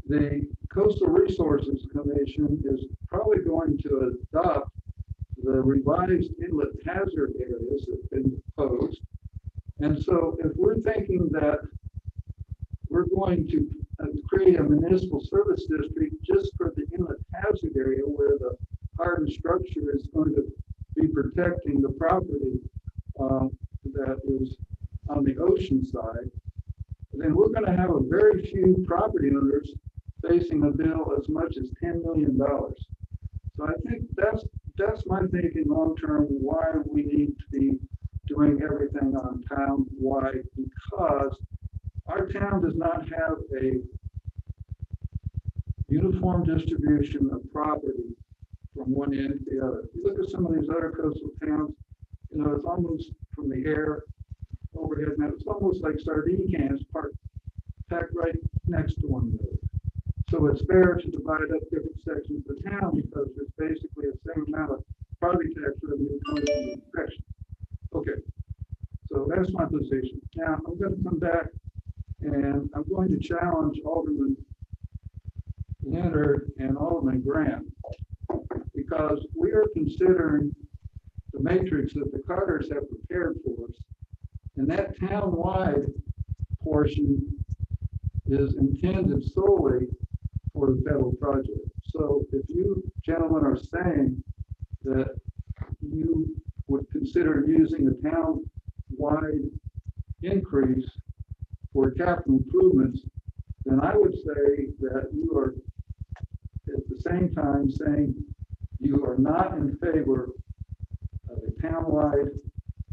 the Coastal Resources Commission is probably going to adopt the revised inlet hazard areas that have been proposed. And so if we're thinking that we're going to create a municipal service district just for the inlet hazard area where the hardened structure is going to be protecting the property that is on the ocean side, then we're going to have a very few property owners facing a bill as much as $10 million. So I think that's my thinking long-term, why we need to be doing everything on town-wide, because our town does not have a uniform distribution of property from one end to the other. If you look at some of these other coastal towns, you know, it's almost from the air overhead, now it's almost like sardine cans packed right next to one another. So it's fair to divide up different sections of the town because there's basically the same amount of property tax revenue coming from the section. Okay, so that's my position. Now I'm going to come back and I'm going to challenge Alderman Leonard and Alderman Grant, because we are considering the matrix that the Carters have prepared for us, and that town-wide portion is intended solely for the federal project. So if you gentlemen are saying that you would consider using a town-wide increase for capital improvements, then I would say that you are at the same time saying you are not in favor of a town-wide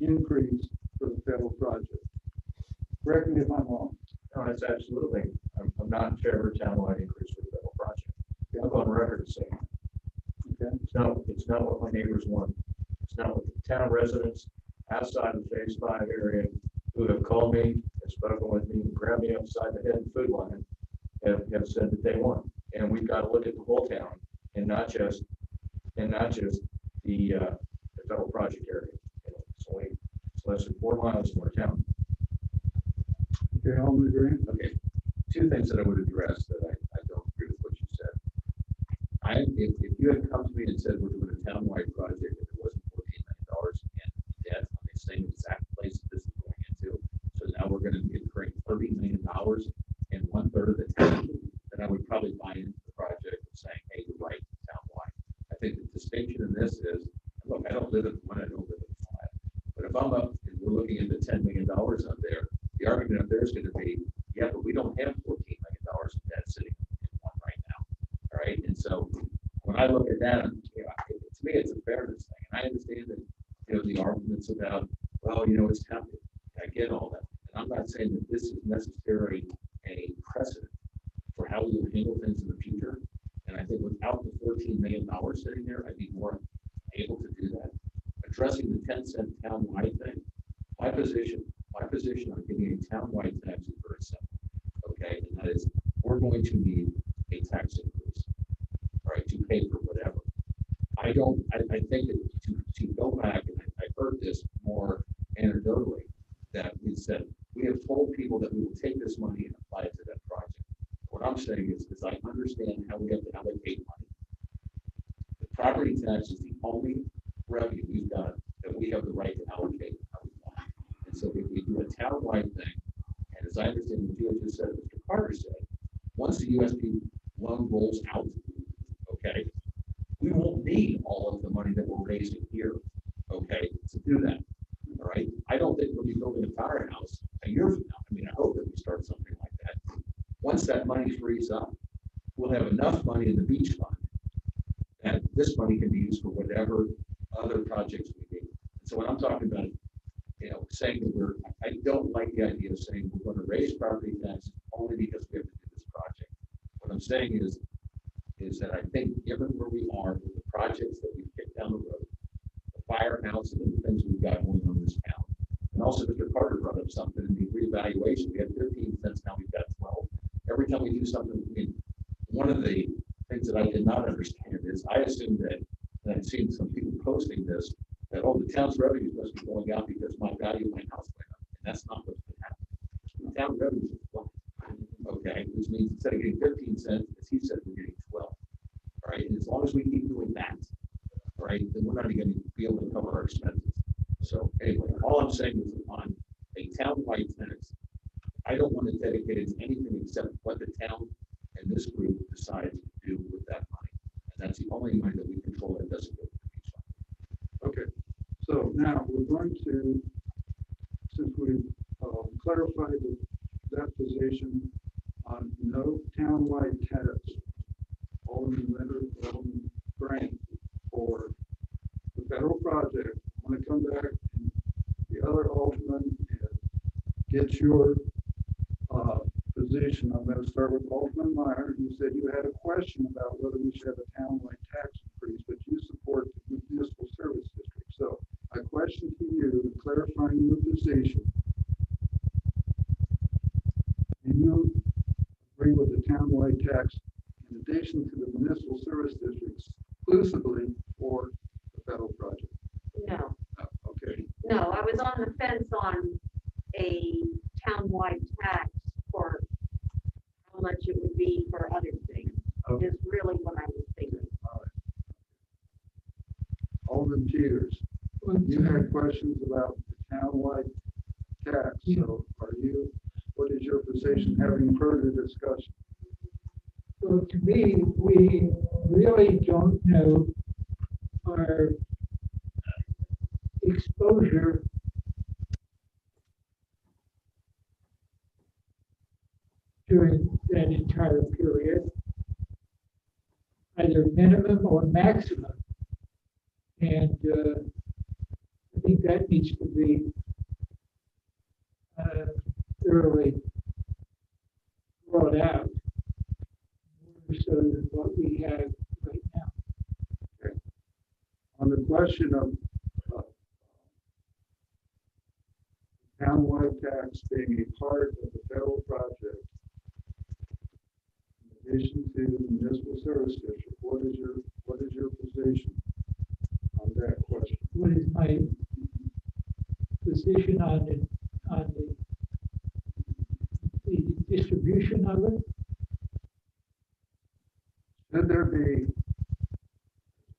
increase for the federal project. Correct me if I'm wrong. No, that's absolutely. I'm not in favor of townwide increase for the federal project. I'll go on record as saying that. Okay. It's not what my neighbors want. It's not what the town residents outside of the Phase 5 area who have called me, have spoken with me, and grabbed me upside the head and food line, have said that they want. And we've got to look at the whole town and not just the federal project area. It's less than 4 miles from our town. Okay, I'll agree. Okay, two things that I would address that I don't agree with what you said. If you had come to me and said we're doing a townwide project and it wasn't $14 million in debt on the same exact place that this is going into, so now we're going to be incurring $30 million in 1/3 of the town, then I would probably buy into the project and saying, hey, you're right, townwide. I think the distinction in this is, look, I don't live in 1, I don't live in 5, but if I'm up and we're looking at the $10 million up there, the argument up there is going to be, yeah, but we don't have $14 million in debt sitting in one right now. All right. And so when I look at that, you know, to me, it's a fairness thing. And I understand that, you know, the arguments about, well, you know, it's tempting. I get all that. And I'm not saying that this is necessarily a precedent for how we will handle things in the future. And I think without the $14 million sitting there, I'd be more able to do that. Addressing the 10-cent town-wide thing, my position on giving a town-wide tax is very simple. Okay, and that is we're going to need a tax increase, all right, to pay for whatever. I think that to go back, and I heard this more anecdotally, that we said we have told people that we will take this money and apply it to that project. What I'm saying is I understand how we have to allocate money. The property tax is the only revenue we've got that we have the right to allocate how we want. And so if we do a town-wide thing, and as I understand what you just said, Mr. Carter said, once the USP loan rolls out, okay, we won't need all of the money that we're raising here, okay, to do that. All right. I don't think we'll be building a powerhouse a year from now. I mean, I hope that we start something like that. Once that money frees up, we'll have enough money in the beach fund that this money can be used for whatever other projects we need. And so when I'm talking about, you know, saying that I don't like the idea of saying we're going to raise property taxes only because we have to do this project. What I'm saying is that I think given where we are with the projects that we've kicked down the road, the firehouse and the things we've got going on in this town. And also Mr. Carter brought up something in the reevaluation. We had 15 cents, now we've got 12. Every time we do something, I mean, one of the things that I did not understand is I assumed that, and I've seen some people posting this, that, oh, the town's revenues must be going out because my value of my house went up. And that's not what's been happening. The town revenues are flat. Okay, which means instead of getting 15 cents, as he said, we're getting 12. All right, and as long as we keep doing that, all right, then we're not even going to be able to cover our expenses. So anyway, all I'm saying is on a town-wide tax, I don't want to dedicate it to anything except what the town and this group decides to do with that money. And that's the only money that we control that doesn't go to the beach fund. Okay, so now we're going to, since we clarified that position on no townwide tax, Alderman Leonard, Alderman Grant, for the federal project, I want to come back and the other Alderman and get your position. I'm going to start with Alderman Meyer. You said you had a question about whether we should have a townwide tax increase, but you support the municipal service district. So my question to you, clarifying your position, do you agree with the townwide tax in addition to the municipal service districts exclusively for the federal project? No, Okay. no, I was on the fence on a townwide tax for how much it would be for other things, Okay. is really what I was thinking. All right. Alderman Peters, you had questions about the townwide tax. So what is your position having heard the discussion? So to me, we really don't know our exposure during that entire period, either minimum or maximum. And I think that needs to be thoroughly brought out, more so than what we have right now. Okay. On the question of townwide tax being a part of the federal project, in addition to the municipal service district, what is your position on that question? What is my position on the distribution of it? Should there be,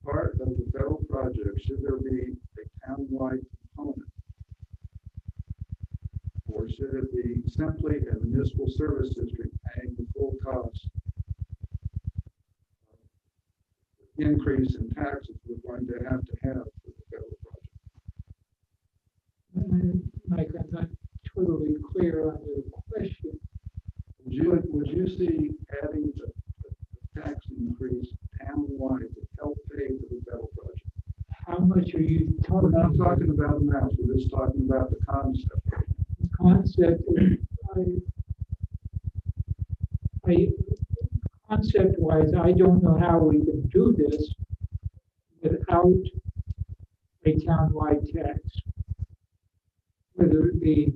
part of the federal project, should there be a townwide component? Or should it be simply a municipal service district paying the full cost increase in taxes we're going to have for the federal project? Mike, I'm not totally clear on your question. Would you see adding the tax increase townwide to help pay for the federal project? How much are you We're talking not about? talking about amounts, we're just talking about the concept. The concept concept-wise, I don't know how we can do this without a townwide tax. Whether it be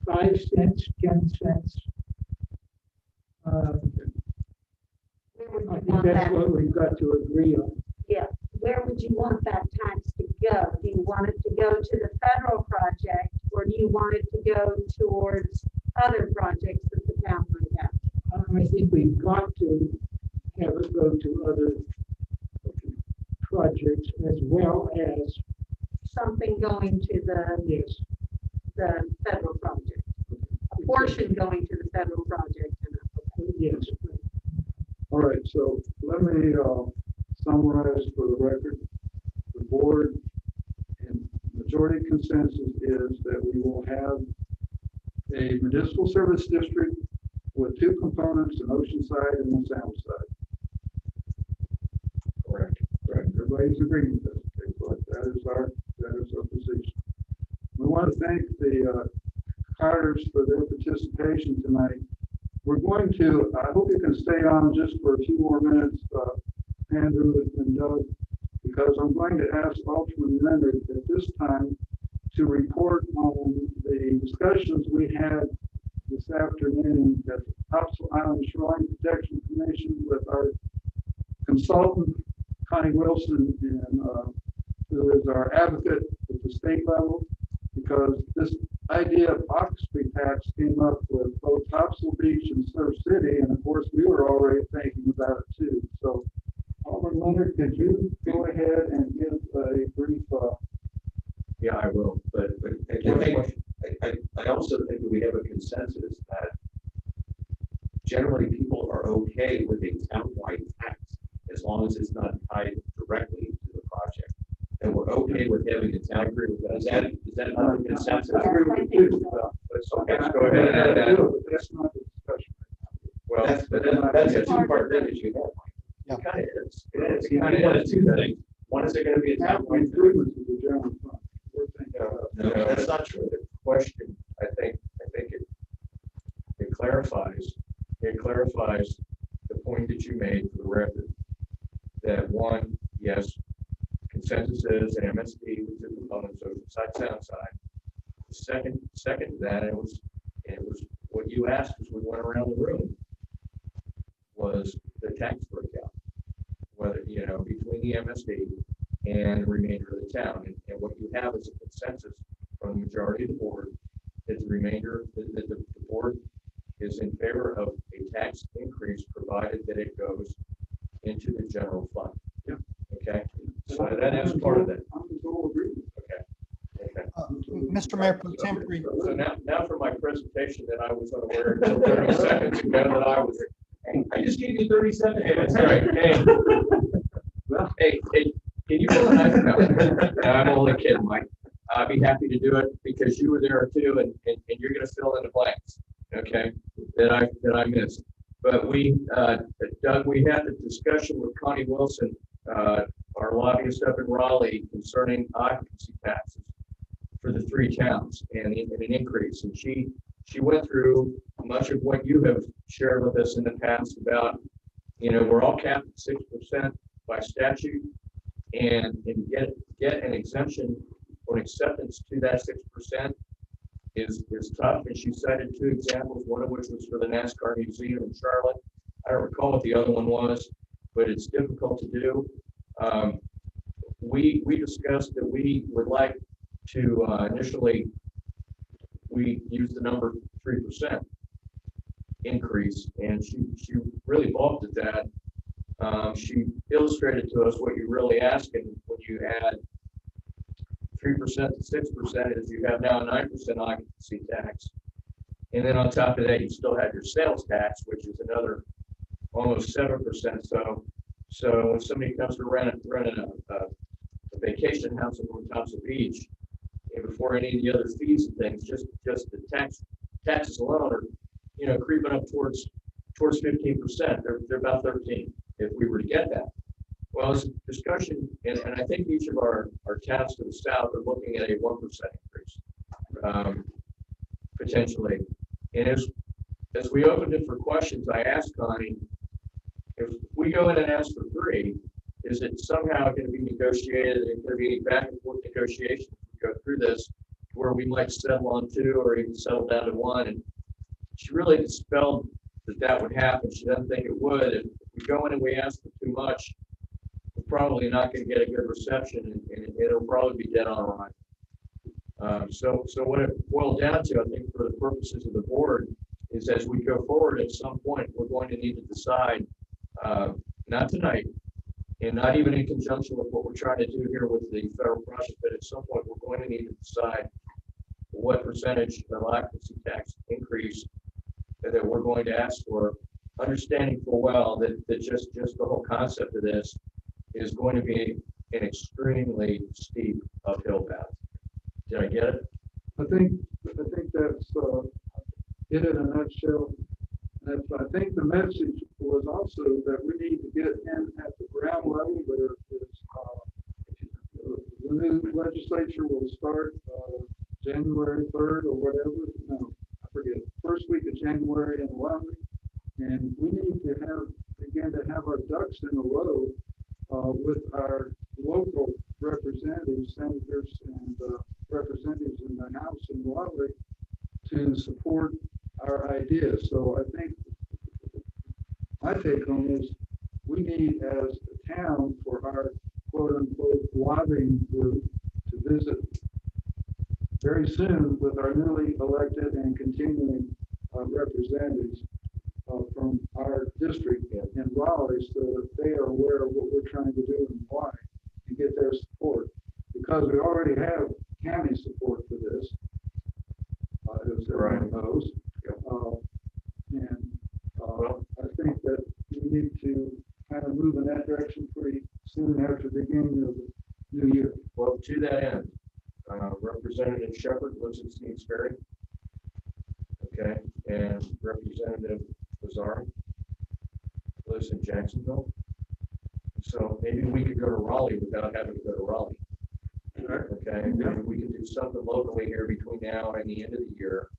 5 cents, 10 cents. Where would I you think want that's that? what we've got to agree on. Yeah, where would you want that tax to go? Do you want it to go to the federal project, or do you want it to go towards other projects that the town might have? I think we've got to have it go to other projects as well as, Something going to yes, the federal project, a portion going to the federal project. yes. All right, so let me summarize for the record. The board and majority consensus is that we will have a municipal service district with 2 components, an ocean side and a sound side. Correct. Everybody's agreeing with this. Okay, so that is our position. We want to thank the Carters for their participation tonight. We're going to, I hope you can stay on just for a few more minutes, Andrew and Doug, because I'm going to ask Alderman Leonard at this time to report on the discussions we had this afternoon at the Topsail Island Shoreline Protection Commission with our consultant, Connie Wilson, and who is our advocate at the state level, because this idea of occupancy tax came up with both Topsail Beach and Surf City, and of course, we were already thinking about it too. So, Alderman Leonard, could you go ahead and give a brief? Yeah, I will, but I also think that we have a consensus that generally people are okay with a townwide tax as long as it's not tied directly to the project. And we're okay with having a town agree with that. Is that not a consensus? I agree with you. Okay, let's go ahead and add that. But that's not the discussion. Well, that's a two-part thing that you have. It kind of is. It is. It kind of is two things. One, is it going to be a townwide Improvement to the general fund. We're thinking No, that's not true. The question, I think it clarifies the point that you made for the record. That one, yes, consensus is an MSD with the components of side sound side. The second to that, it was what you asked as we went around the room was the tax breakout, whether between the MSD and the remainder of the town. And what you have is a consensus from the majority of the board that the remainder, that the board is in favor of a tax increase provided that it goes into the general fund. Yeah. Okay. So that is part of it. I'm in total agreement. Okay. Mr. Mayor Pro Tempore. So now for my presentation that I was unaware until 30 seconds ago that I was. I just gave you 30 seconds. Hey, that's all right. Hey, can you pull a knife? No, I'm only kidding, Mike. I'd be happy to do it because you were there too, and you're going to fill in the blanks, okay, that I missed. But Doug, we had a discussion with Connie Wilson, our lobbyist up in Raleigh, concerning occupancy taxes for the three towns and an increase. And she went through much of what you have shared with us in the past about, we're all capped at 6% by statute, and get an exemption or an acceptance to that 6% is tough. And she cited two examples, one of which was for the NASCAR Museum in Charlotte. I don't recall what the other one was, but it's difficult to do. We discussed that we would like to initially, we used the number 3% increase, and she really balked at that. She illustrated to us what you're really asking when you add 3% to 6% is you have now a 9% occupancy tax. And then on top of that, you still have your sales tax, which is another almost 7%. So when somebody comes to renting a vacation house in Topsail Beach, and before any of the other fees and things, just the taxes alone are, creeping up towards 15%. They're about 13 if we were to get that. Well, it's a discussion, and I think each of our towns to the south are looking at a 1% increase, potentially. And as we opened it for questions, I asked Connie, if we go in and ask for 3, is it somehow going to be negotiated? Is there going to be any back and forth negotiations go through this where we might settle on 2 or even settle down to 1? And she really dispelled that would happen. She doesn't think it would. If we go in and we ask for too much, we're probably not going to get a good reception, and it'll probably be dead on arrival. So what it boiled down to, I think, for the purposes of the board, is as we go forward, at some point, we're going to need to decide, not tonight, and not even in conjunction with what we're trying to do here with the federal project, but at some point, we're going to need to decide what percentage of occupancy tax increase that we're going to ask for, understanding full well that just the whole concept of this is going to be an extremely steep uphill path. Did I get it? I think that's it in a nutshell. I think the message was also that we need to get in at the ground level. There is the new legislature will start January 3rd or whatever. No, I forget. First week of January in London, and we need to begin to have our ducks in a row with our local representatives, senators, and representatives in the House in Raleigh to support our ideas. So I think my take on this, we need as a town for our quote unquote lobbying group to visit very soon with our newly elected and continuing representatives from our district in Raleigh, so that they are aware of what we're trying to do and why, and get their support. Because we already have county support for this, as everyone knows. I think that we need to kind of move in that direction pretty soon after the beginning of the new year. Well, to that end, Representative Shepherd lives in Sneeds Ferry. Okay, and Representative Lazar lives in Jacksonville. So maybe we could go to Raleigh without having to go to Raleigh. Sure. Okay, maybe we could do something locally here between now and the end of the year.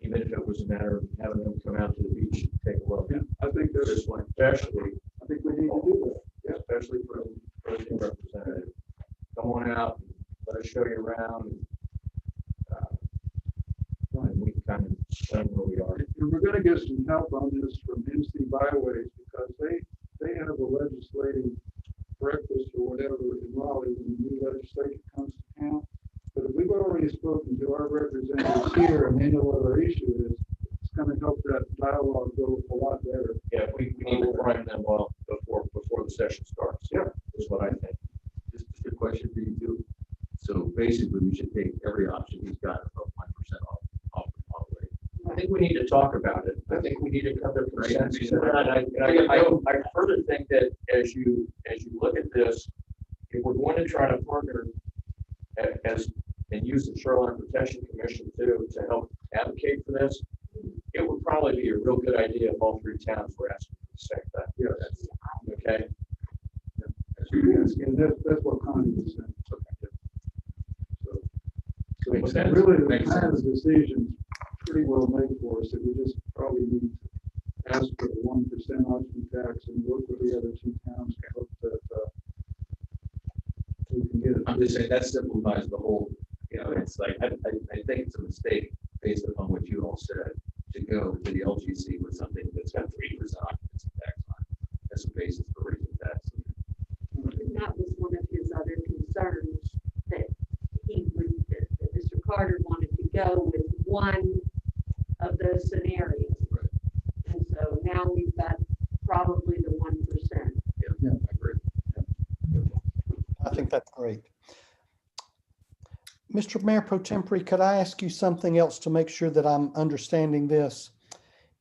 Even if it was a matter of having them come out to the beach and take a look. Yeah, I think that's, This one, especially, I think we need to do that. especially for the representative. Come on out, and let us show you around. And we can kind of explain where we are. And we're gonna get some help on this from NC Byways, because they have a legislative breakfast or whatever in Raleigh when the new legislature comes to town. But if we've already spoken to our representatives here and they know what our issue is, it's gonna help that dialogue go a lot better. Yeah, we need to prime them well before the session starts. Yeah. Is what I think. Just a question for you too. So basically, we should take every option he's got about 1% off the rate. I think we need to talk about it. I think we need to come to consensus. And I further think that as you look at this, if we're going to try to partner and use the Shoreline Protection Commission too to help advocate for this, it would probably be a real good idea if all three towns were asking for the same thing. Yes. Okay. And that's what Connie was saying. So Makes sense. really, the Makes kind of sense. decisions pretty well made for us, that we just probably need to ask for the 1% option tax and work with the other two towns to hope that we can get it. I'm just saying that simplifies the whole, it's like, I think it's a mistake based upon what you all said, to go to the LGC with something that's got 3% occupancy tax on it as a basis for raising tax. And that was one of his other concerns, that that Mr. Carter wanted to go with one of those scenarios. And so now we've got probably the 1%. Yeah, I agree. I think that's great. Mr. Mayor Pro Tempore, could I ask you something else to make sure that I'm understanding this?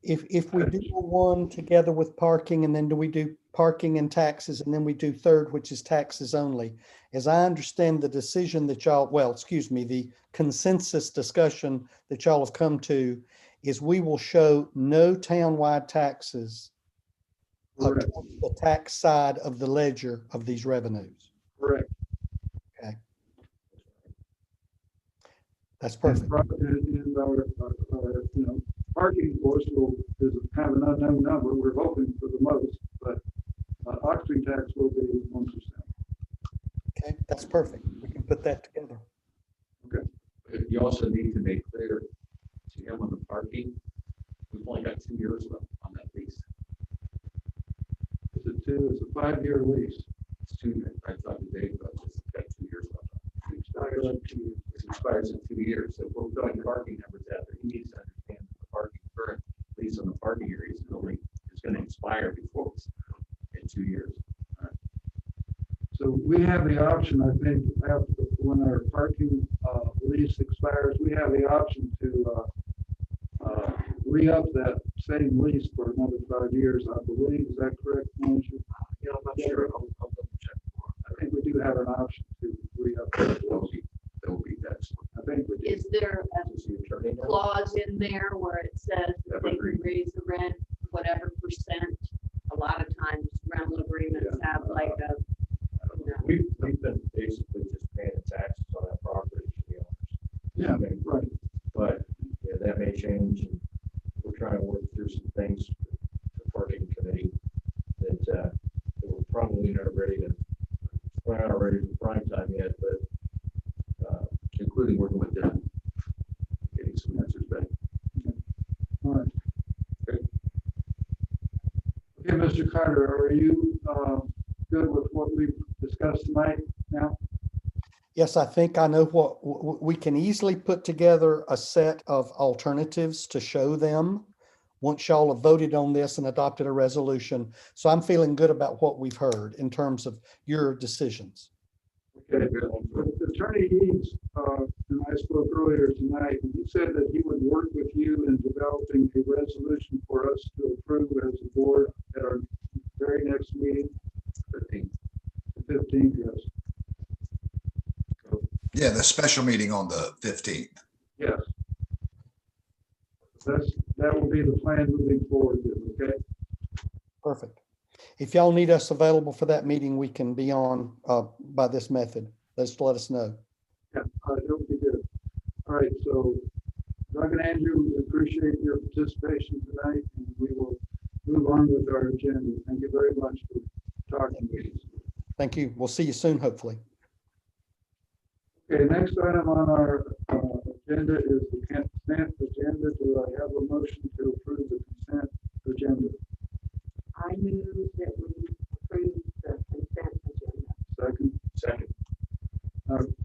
If we do one together with parking, and then do we do parking and taxes, and then we do third, which is taxes only? As I understand the decision that y'all, the consensus discussion that y'all have come to is we will show no townwide taxes on the tax side of the ledger of these revenues. Correct. Okay. That's perfect. And our parking, of course, is kind of an unknown number. We're hoping for the most, but auction tax will be 1%. Okay, that's perfect. We can put that together. But you also need to make clear to him on the parking, we've only got 2 years left on that lease. It's a 5-year lease. It's 2 years. I talked to Dave about this. It's got 2 years left. It expires in 2 years. So if we're throwing parking numbers out there, he needs to understand that the parking current lease on the parking area is going to expire before it's in 2 years. So we have the option, I think, after, when our parking lease expires, we have the option to re-up that same lease for another 5 years, I believe. Is that correct, Manager? Yeah, I'm not sure. I'll double check. I think we do have an option to re-up. That will be that. I think we do. Is there Does the attorney a know? clause in there where it says that they can Agreed. raise the rent whatever percent? A lot of times rental agreements have like a, We've been basically just paying the taxes on that property to the owners. Yeah, Okay. right. But yeah, that may change, and we're trying to work through some things with the parking committee that we're probably not ready to including working with them, getting some answers back. All right. Okay, Mr. Carter, are you good with what we've discussed tonight now? Yes, I think I know what we can easily put together a set of alternatives to show them once y'all have voted on this and adopted a resolution. So I'm feeling good about what we've heard in terms of your decisions. Okay, Attorney Eads, and I spoke earlier tonight, and he said that he would work with you in developing a resolution for us to approve as a board at our very next meeting. 15th. The 15th, yes. Yeah, the special meeting on the 15th. Yes. That will be the plan moving forward, then, okay? Perfect. If y'all need us available for that meeting, we can be on by this method. Just let us know. Yeah, that would be good. All right, so Doug and Andrew, we appreciate your participation tonight, and we will move on with our agenda. Thank you very much for talking with us. Thank you. We'll see you soon, hopefully. Okay, next item on our agenda is the consent agenda. Do I have a motion to approve the consent agenda? I move that we approve the consent agenda. Second.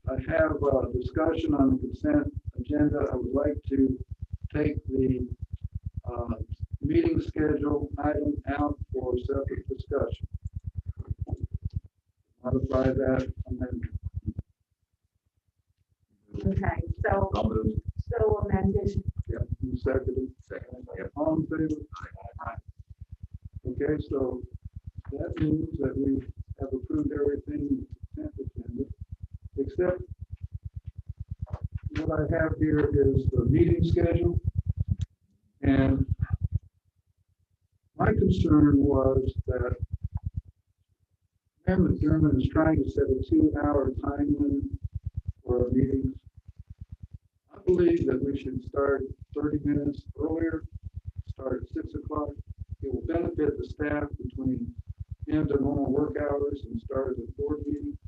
I have a discussion on the consent agenda. I would like to take the meeting schedule item out for separate discussion. Modify that amendment. Okay, so, I'll move. so amended. Yeah, you seconded. Yep. All in favor? Okay, so that means that we have approved everything in the consent agenda, except what I have here is the meeting schedule. And my concern was that McDermott is trying to set a 2-hour time limit for our meetings. I believe that we should start 30 minutes earlier, start at 6 o'clock. It will benefit the staff between end of normal work hours and start of the board meeting.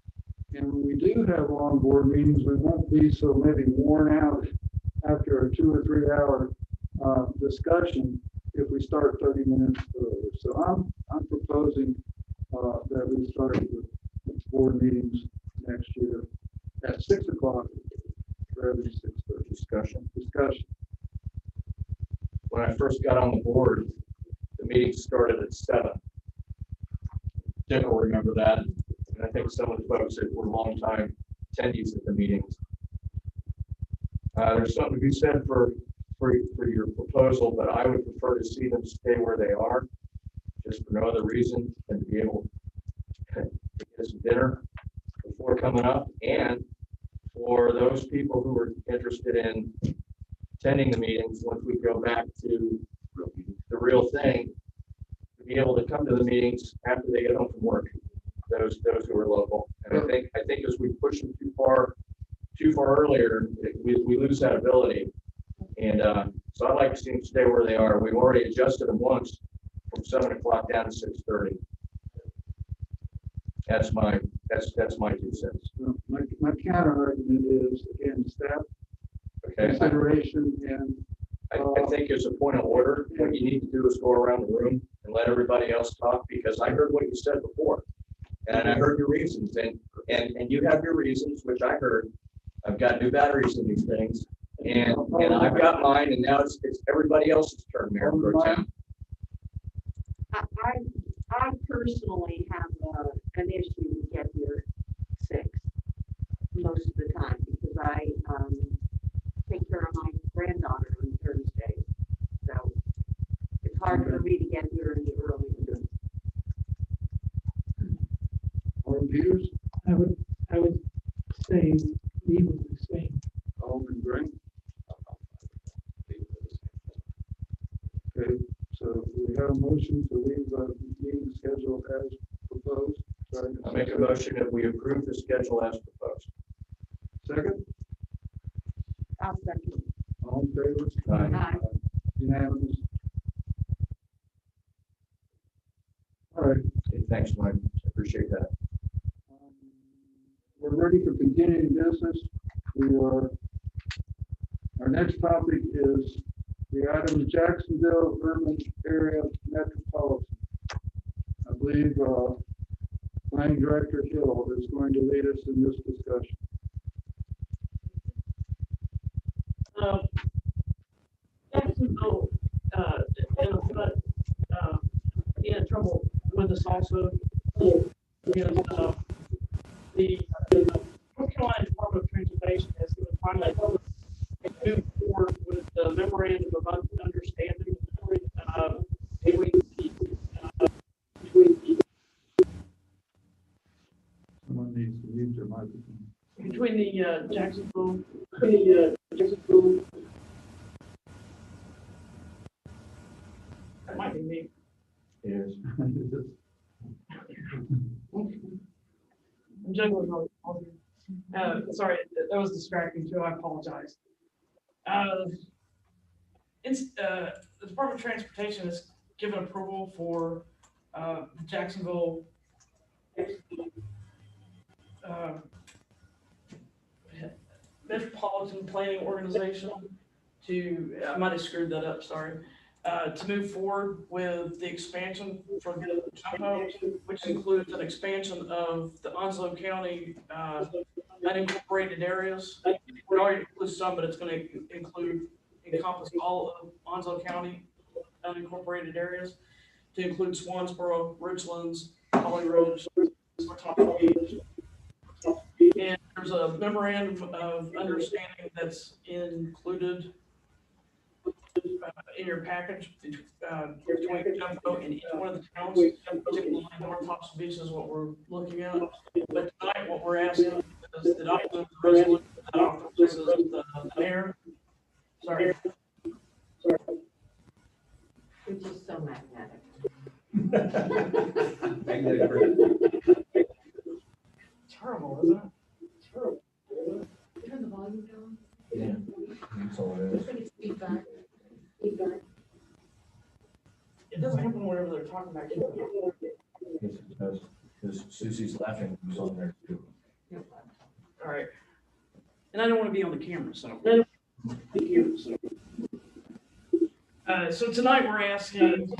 And when we do have long board meetings, we won't be so maybe worn out after a 2 or 3 hour discussion if we start 30 minutes earlier. So I'm proposing that we start the board meetings next year at 6 o'clock rather than 6:30. Discussion. When I first got on the board, the meeting started at 7. Dick will remember that. And I think some of the folks that were longtime attendees at the meetings. There's something to be said for your proposal, but I would prefer to see them stay where they are, just for no other reason than to be able to get some dinner before coming up, and for those people who are interested in attending the meetings, once we go back to the real thing, to be able to come to the meetings after they get home from work, those who are local. And I think as we push them too far earlier, we lose that ability. And so I'd like to see them stay where they are. We've already adjusted them once from 7 o'clock down to 6:30. That's my 2 cents. My counter argument is, again, staff Okay. consideration and I think as a point of order, what you need to do is go around the room and let everybody else talk, because I heard what you said before. And I heard your reasons, and you have your reasons, which I heard. I've got new batteries in these things, and I've got mine, and now it's everybody else's turn, Mayor Pro Tem. I personally have an issue to get here at 6 most of the time, because I take care of my granddaughter on Thursday. So it's hard for me to get here in the early. Alderman Peters, I would say leave it the same. Alderman Gray. Okay, so we have a motion to leave the meeting schedule as proposed. I make a motion that we approve the schedule as proposed. Second, I'll second. all in favor? Aye. Unanimous. All right, Okay, thanks, Mike. I appreciate that. we're ready for continuing business. Our next topic is the item Jacksonville Urban Area Metropolitan. I believe Planning Director Hill is going to lead us in this discussion. Jacksonville, he had trouble with this also. Because, the North Carolina Department of Transportation has finally moved forward with the memorandum of understanding Someone needs to use their microphone. between the Jacksonville. That might be me. Yes. I'm juggling all sorry, that was distracting too. I apologize. The Department of Transportation has given approval for Jacksonville Metropolitan Planning Organization to, I might have screwed that up, sorry, to move forward with the expansion for the Jumbo, which includes an expansion of the Onslow County unincorporated areas. It already includes some, but it's going to encompass all of Onslow County unincorporated areas, to include Swansboro, Richlands, Holly Ridge, and there's a memorandum of understanding that's included in your package between Jumbo and each one of the towns. Particularly North Thompson Beach is what we're looking at. But tonight, what we're asking is that I move the resolution that authorizes the mayor. Sorry. Which is so magnetic. Terrible, isn't it? Terrible. Turn the volume down. Yeah. That's all it is. I think it's feedback. Feedback. It doesn't happen whenever they're talking back here. Yes, it does. Because Susie's laughing, who's on there too. All right. And I don't want to be on the camera, so. So tonight we're asking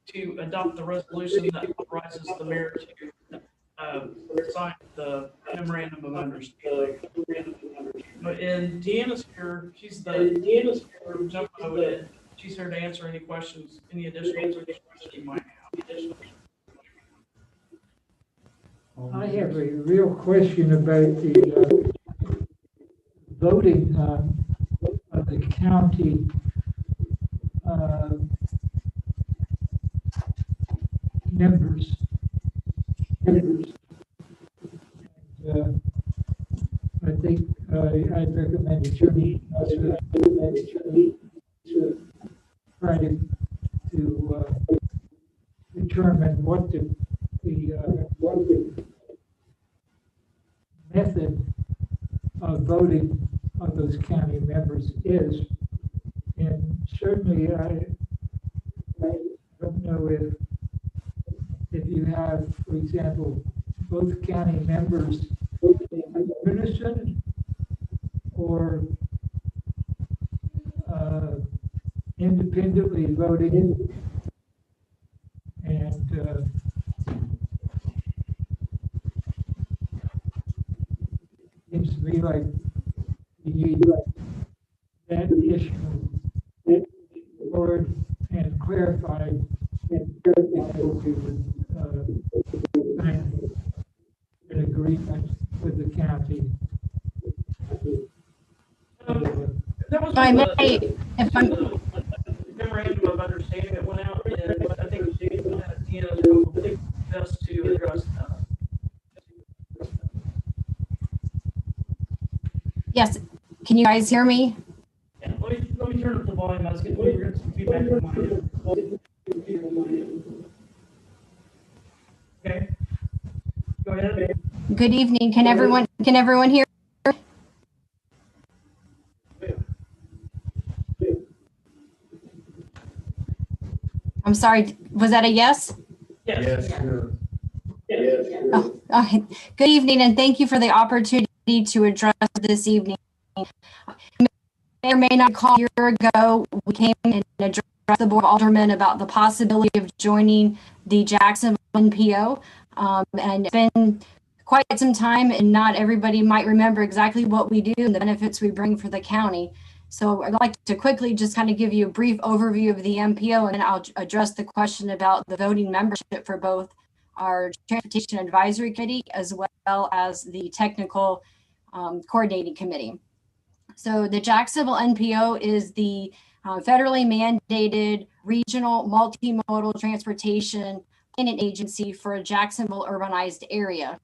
to adopt the resolution that authorizes the mayor to sign the memorandum of understanding. And Deanna's here. She's the Jumbo, and she's here to answer any questions, any additional questions you might have. I have a real question about the voting of the county members. I think I'd recommend attorney to try to determine what the method of voting of those county members is. And certainly I don't know if you have, for example, both county members unison or independently voting, and seems to me like you need that issue explored and clarified before we would sign an agreement with the county. That was If I may, if I'm memorandum of understanding that went out, and I think Deanna's probably best to address that. yes, can you guys hear me? Yeah, let me turn up the volume. I was getting some feedback from my end. Okay. Go ahead. Good evening. Can everyone hear? I'm sorry, was that a yes? Yes. Yes. Oh, okay. Good evening, and thank you for the opportunity to address this evening. You may or may not recall, a year ago, we came and addressed the Board of Aldermen about the possibility of joining the Jacksonville NPO. And it's been quite some time, and not everybody might remember exactly what we do and the benefits we bring for the county. So I'd like to quickly just kind of give you a brief overview of the MPO, and then I'll address the question about the voting membership for both our Transportation Advisory Committee as well as the Technical Coordinating Committee. So the Jacksonville NPO is the federally mandated regional multimodal transportation planning agency for a Jacksonville urbanized area.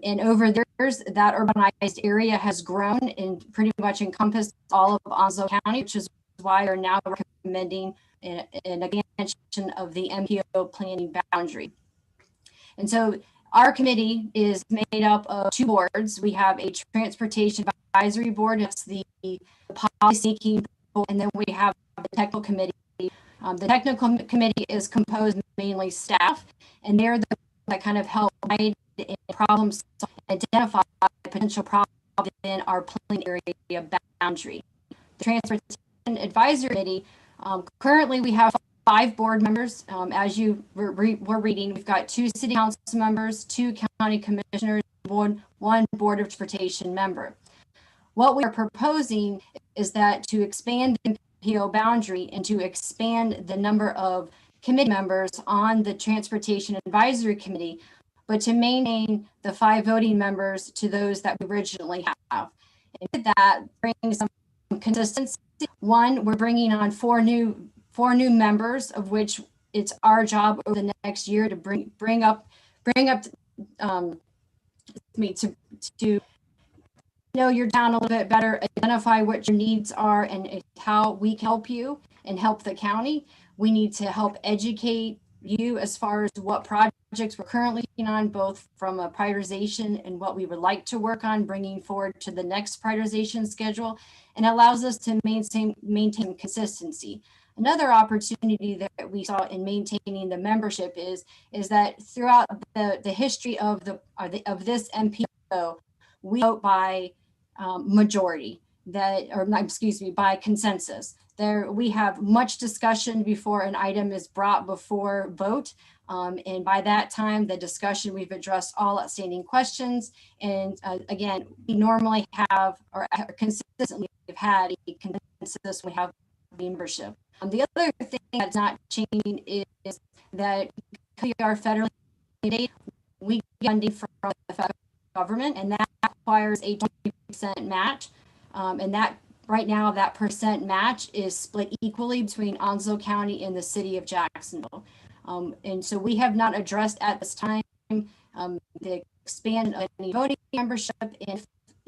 And over the years, that urbanized area has grown and pretty much encompassed all of Onslow County, which is why we're now recommending an expansion of the MPO planning boundary. And so our committee is made up of two boards. We have a Transportation Advisory Board, it's the policy making board, and then we have the Technical Committee. The Technical Committee is composed mainly staff, and they're the that kind of help guide in problems, identify potential problems within our planning area boundary. The Transportation Advisory Committee, currently we have 5 board members. As you were reading, we've got 2 city council members, 2 county commissioners, 1 board of transportation member. What we are proposing is that to expand the MPO boundary and to expand the number of committee members on the Transportation Advisory Committee, but to maintain the 5 voting members to those that we originally have. And with that, bring some consistency. One, we're bringing on 4 new members, of which it's our job over the next year to bring up to know your town a little bit better, identify what your needs are and how we can help you and help the county. We need to help educate you as far as what projects we're currently working on, both from a prioritization and what we would like to work on bringing forward to the next prioritization schedule, and allows us to maintain consistency. Another opportunity that we saw in maintaining the membership is that throughout the history of this MPO, we vote by majority, by consensus. There we have much discussion before an item is brought before vote. And by that time, the discussion, we've addressed all outstanding questions. And again, we normally have, or consistently have had a consensus when we have membership. The other thing that's not changing is that we are federally mandated. We get funding from the federal government, and that requires a 20% match. And that right now, that percent match is split equally between Onslow County and the city of Jacksonville. And so we have not addressed at this time the expansion of any voting membership, and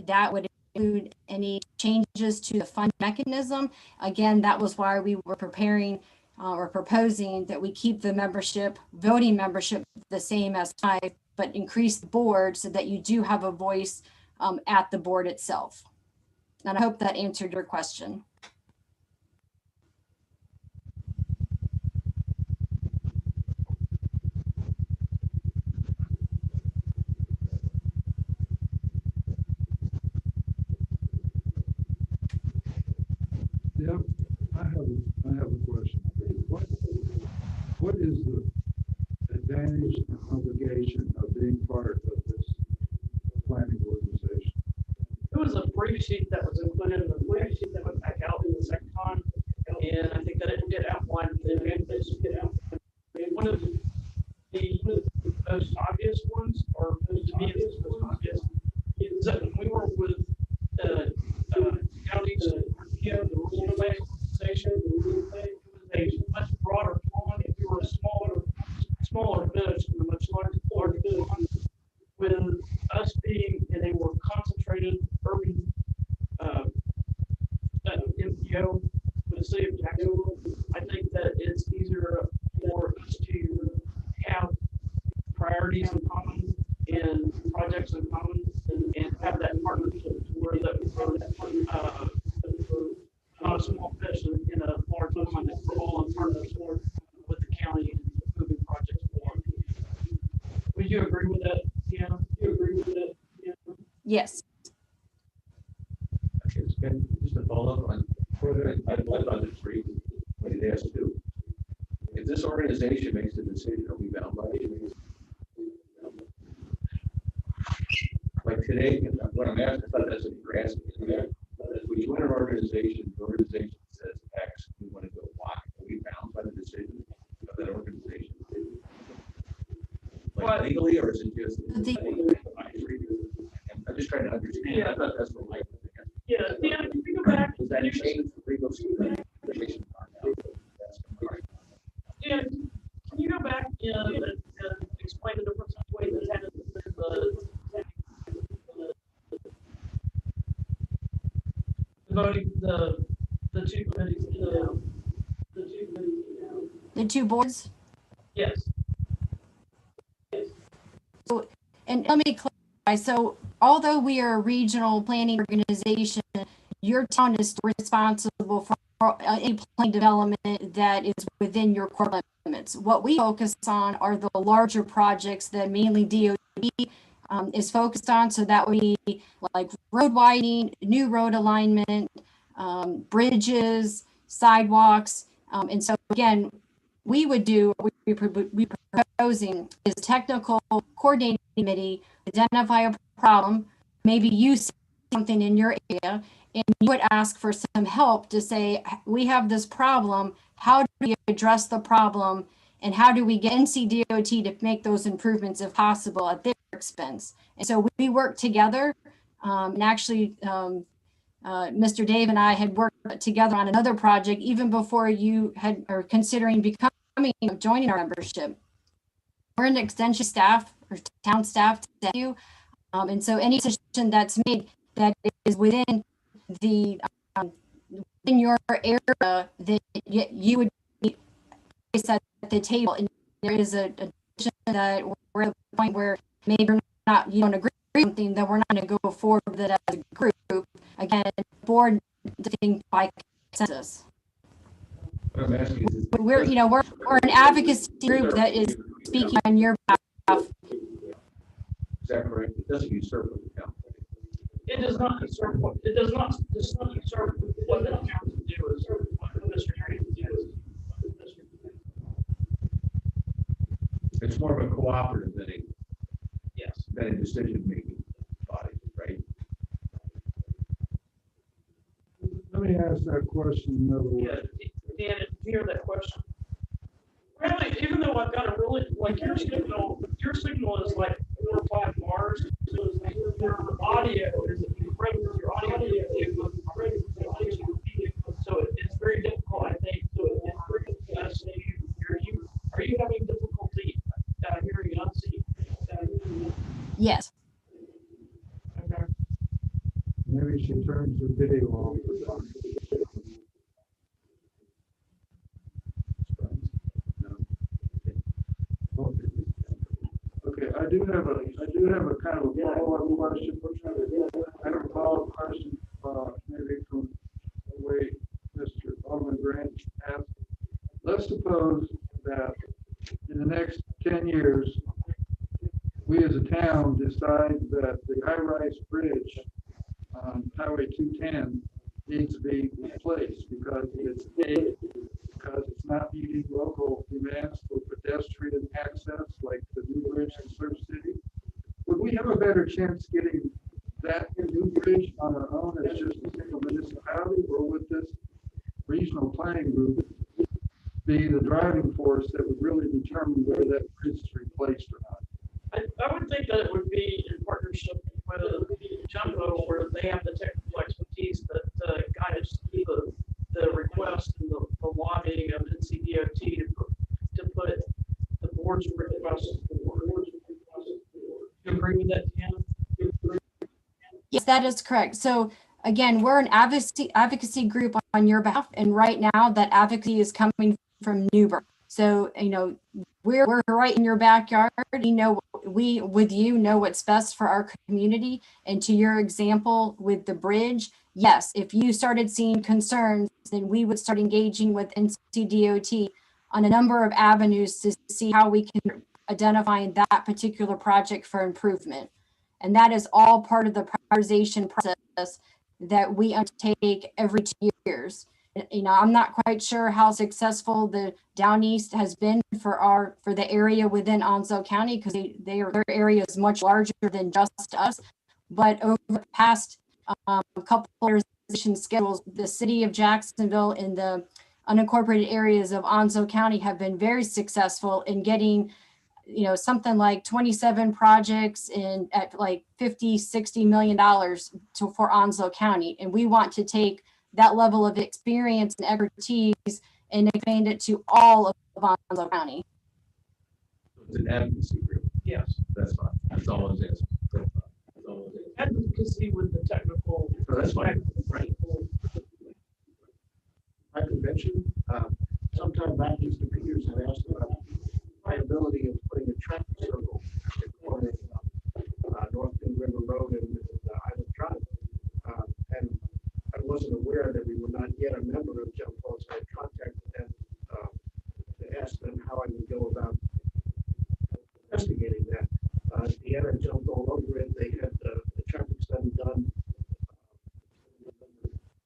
that would include any changes to the fund mechanism. Again, that was why we were preparing or proposing that we keep the voting membership the same as 5, but increase the board so that you do have a voice at the board itself. And I hope that answered your question. Yep, I have a question. What is the advantage and obligation of being part of this planning organization? It was a brief sheet that was included in the brief sheet that went back out in the second time, and I think that it outlined the advantages. One of the most obvious ones, or to me is the most obvious, is that when we were with the county's RPO, the rural planning organization, it was a much broader pond. If you were a smaller village and a much larger village, with us being in a more concentrated urban MPO for the city of Jacksonville, I think that it's easier for us to have priorities in common and projects in common and have that partnership to where that not a small fish in a large pond, that we're all in partnership with the county and moving projects forward. Would you agree with that, Deanna? You agree with that, Deanna? Yes. Okay, just to follow up on, I'd agree with what he asked too. If this organization makes the decision, are we bound by it? Like today, what I'm asking, I thought that's what you're asking. If we join an organization, the organization says X, we want to go Y. Are we bound by the decision of that organization? Like legally, or is it just? I'm just trying to understand. Yeah. I thought that's what Mike was asking. Yeah, Dan, if you go back, Does that change the legal situation? Dan, can you go back and explain the difference between the tenant and the voting, the two committees, The two boards. yes. And let me clarify. So although we are a regional planning organization, your town is responsible for any plan development that is within your core limits. What we focus on are the larger projects that mainly DOT is focused on. So that would be like road widening, new road alignment, bridges, sidewalks. And so again, we would do, we proposing is technical coordinating committee, identify a problem, maybe you see something in your area, and you would ask for some help to say, we have this problem, how do we address the problem, and how do we get NCDOT to make those improvements if possible at their expense? And so we work together, and actually, Mr. Dave and I had worked together on another project even before you are considering joining our membership. We're an extension staff or town staff to you. And so any decision that's made that is within the in your area that you would be at the table, and there is a decision that we're at the point where maybe you're not, you don't agree with something, that we're not going to go forward with it as a group. Again, board thing by consensus. What I'm asking is, We're an advocacy group that is speaking on your behalf. is that correct? It doesn't usurp the town. It does not usurp what, it does not usurp what the council do is, what the Mr. Green do. It's more of a cooperative than Yes. a decision-making body, right? Let me ask that question another way. Yeah, Dan, did you hear that question? Really, even though I've got a really, like your signal is like 4 or 5 bars. So it's like your audio is incredible. Your audio is so it's very difficult, I think. So it's very fascinating. Are you having difficulty hearing us? Yes. Okay. Maybe she turns the video off. Okay, I do have a kind of a follow-up question. I have a follow-up question, maybe from the way Mr. Alderman Grant asked. Let's suppose that in the next 10 years, we as a town decide that the high-rise bridge on Highway 210 needs to be replaced because it's not meeting local demands for pedestrian access like the new bridge in Surf City. Would we have a better chance getting that new bridge on our own as just a single municipality, or would this regional planning group be the driving force that would really determine whether that bridge is replaced or not? I would think that it would be in partnership with Jumbo, where they have the technical expertise that guide us through the request and the lobbying of NCDOT to put the board's request forward. You agree with that, Deanna? Yes, that is correct. So again, we're an advocacy group on your behalf, and right now that advocacy is coming from Newburgh. So we're right in your backyard. We with you know what's best for our community. And to your example with the bridge, yes, if you started seeing concerns, then we would start engaging with NCDOT on a number of avenues to see how we can identify that particular project for improvement. And that is all part of the prioritization process that we undertake every 2 years. You know, I'm not quite sure how successful the Down East has been for the area within Onslow County, because their area is much larger than just us. But over the past couple of years schedules, the city of Jacksonville and the unincorporated areas of Onslow County have been very successful in getting, you know, something like 27 projects at like $50-60 million for Onslow County. And we want to take that level of experience and expertise and expand it to all of Onslow County. It's an advocacy group. Yes, That's fine. That's all it is. advocacy with the technical. So that's fine. Right. My convention, sometime back, Mr. Peters had asked about viability of putting a traffic circle at the corner of North Pin River Road and Island Drive. And I wasn't aware that we were not yet a member of Jump Falls. I had contacted them to ask them how I would go about investigating that. Deanna jumped all over it. They had the traffic study done.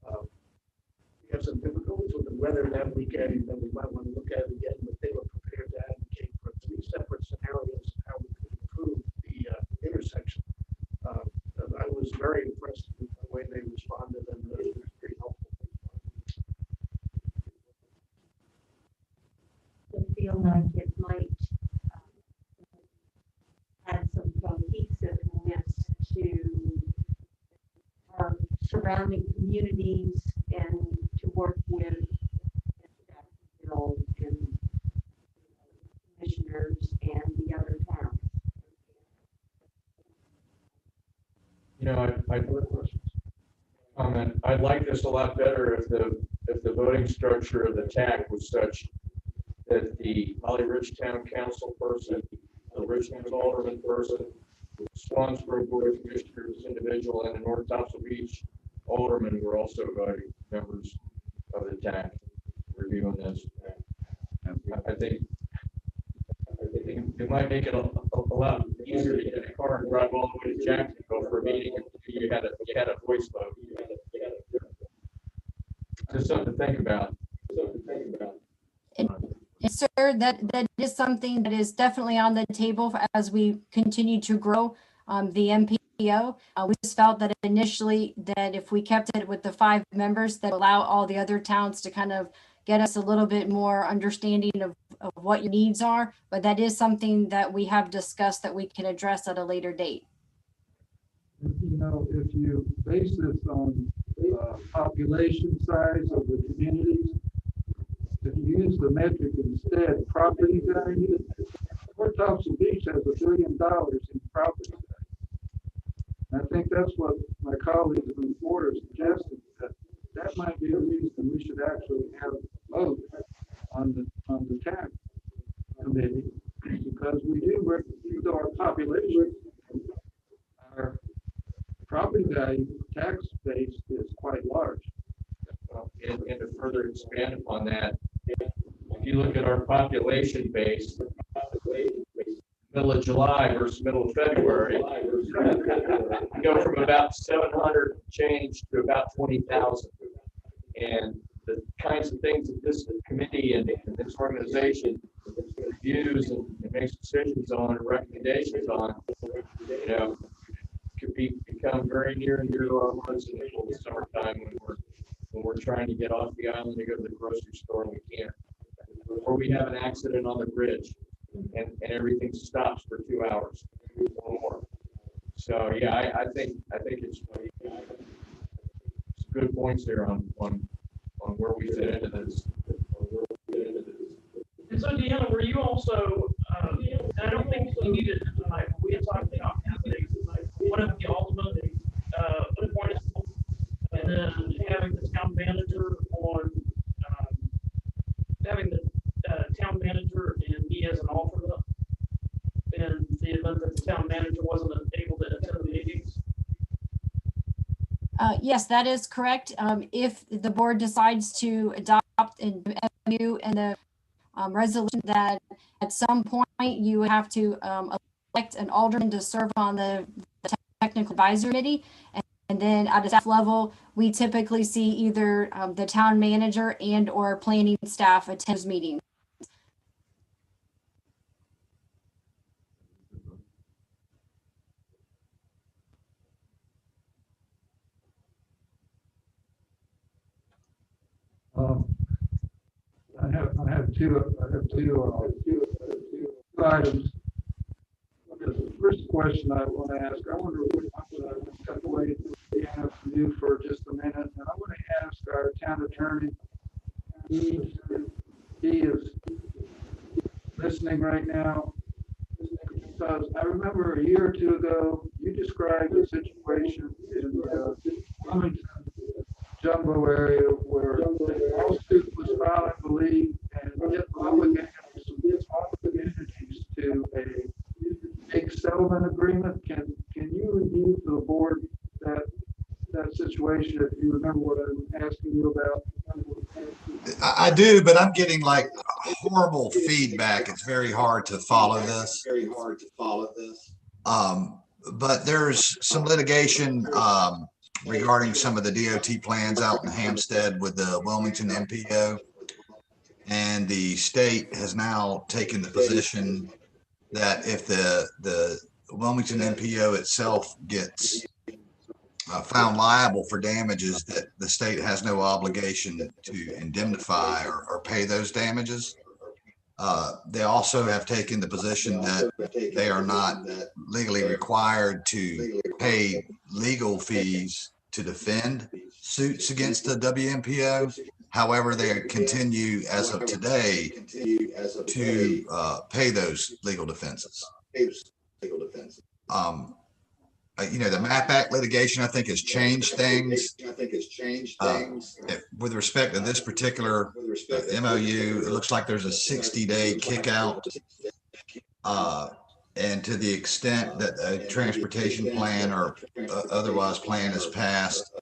We have some difficulties with the weather that weekend, that we might want to look at it again, but they were prepared to advocate for 3 separate scenarios of how we could improve the intersection. I was very impressed with the way they responded, and it was pretty helpful. I feel like it might add some cohesiveness to our surrounding communities and to work with Jacksonville and commissioners and the other towns. You know, I'd like this a lot better if the voting structure of the TAC was such that the Holly Ridge Town Council person, the Richmond Alderman person, Swansboro Board of Commissioners individual, and the North Thompson Beach Aldermen were also voting members of the TAC reviewing this. I think it might make it a lot easier to get in a car and drive all the way to Jacksonville for a meeting if you had a voice vote. Just something to think about. And sir, that is something that is definitely on the table as we continue to grow the MPO. We just felt that initially that if we kept it with the 5 members, that allow all the other towns to kind of get us a little bit more understanding of what your needs are. But that is something that we have discussed that we can address at a later date. You know, if you base this on population size of the communities, if you use the metric instead, property value, North Thompson Beach has $1 billion in property value. I think that's what my colleagues in Florida suggested, that might be a reason we should actually have a vote on the tax committee, because we do recognize our population, our property value tax base is quite large. And to further expand upon that, if you look at our population base, middle of July versus middle of February, we go from about 700 change to about 20,000. And the kinds of things that this committee and this organization reviews and makes decisions on and recommendations on, you know, could become very near and dear to our hearts in the summertime when we're trying to get off the island to go to the grocery store and we can't, or we have an accident on the bridge and everything stops for 2 hours or more. So yeah, I think it's good points there on where we fit into this. And so Deanna, were you also, and I don't think we needed it tonight, but we had talked about candidates, one of the ultimate appointed, and then having the town manager on, having the town manager and me as an alternate in the event that the town manager wasn't able to attend the meetings. Yes, that is correct. If the board decides to adopt an MOU and the resolution that at some point you would have to elect an alderman to serve on the technical advisory committee, and And then at a staff level, we typically see either the town manager and or planning staff attend those meetings. I have two items. The first question I want to ask, I wonder what step away from you for just a minute, and I want to ask our town attorney. He is listening right now, because I remember a year or two ago, you described a situation in the Wilmington Jumbo area where a lawsuit was filed, I believe, and it obligated all the entities to a big settlement agreement. Can you review for the board that situation, if you remember what I'm asking you about? I do, but I'm getting like horrible feedback. It's very hard to follow this. But there's some litigation regarding some of the DOT plans out in Hampstead with the Wilmington MPO. And the state has now taken the position that if the Wilmington MPO itself gets found liable for damages, that the state has no obligation to indemnify or pay those damages. They also have taken the position that they are not legally required to pay legal fees to defend suits against the WMPO. However, they continue as of today to pay those legal defenses. You know, the MAP Act litigation, I think, has changed things. With respect to this particular MOU, it looks like there's a 60-day kick out. And to the extent that a transportation plan or otherwise plan is passed,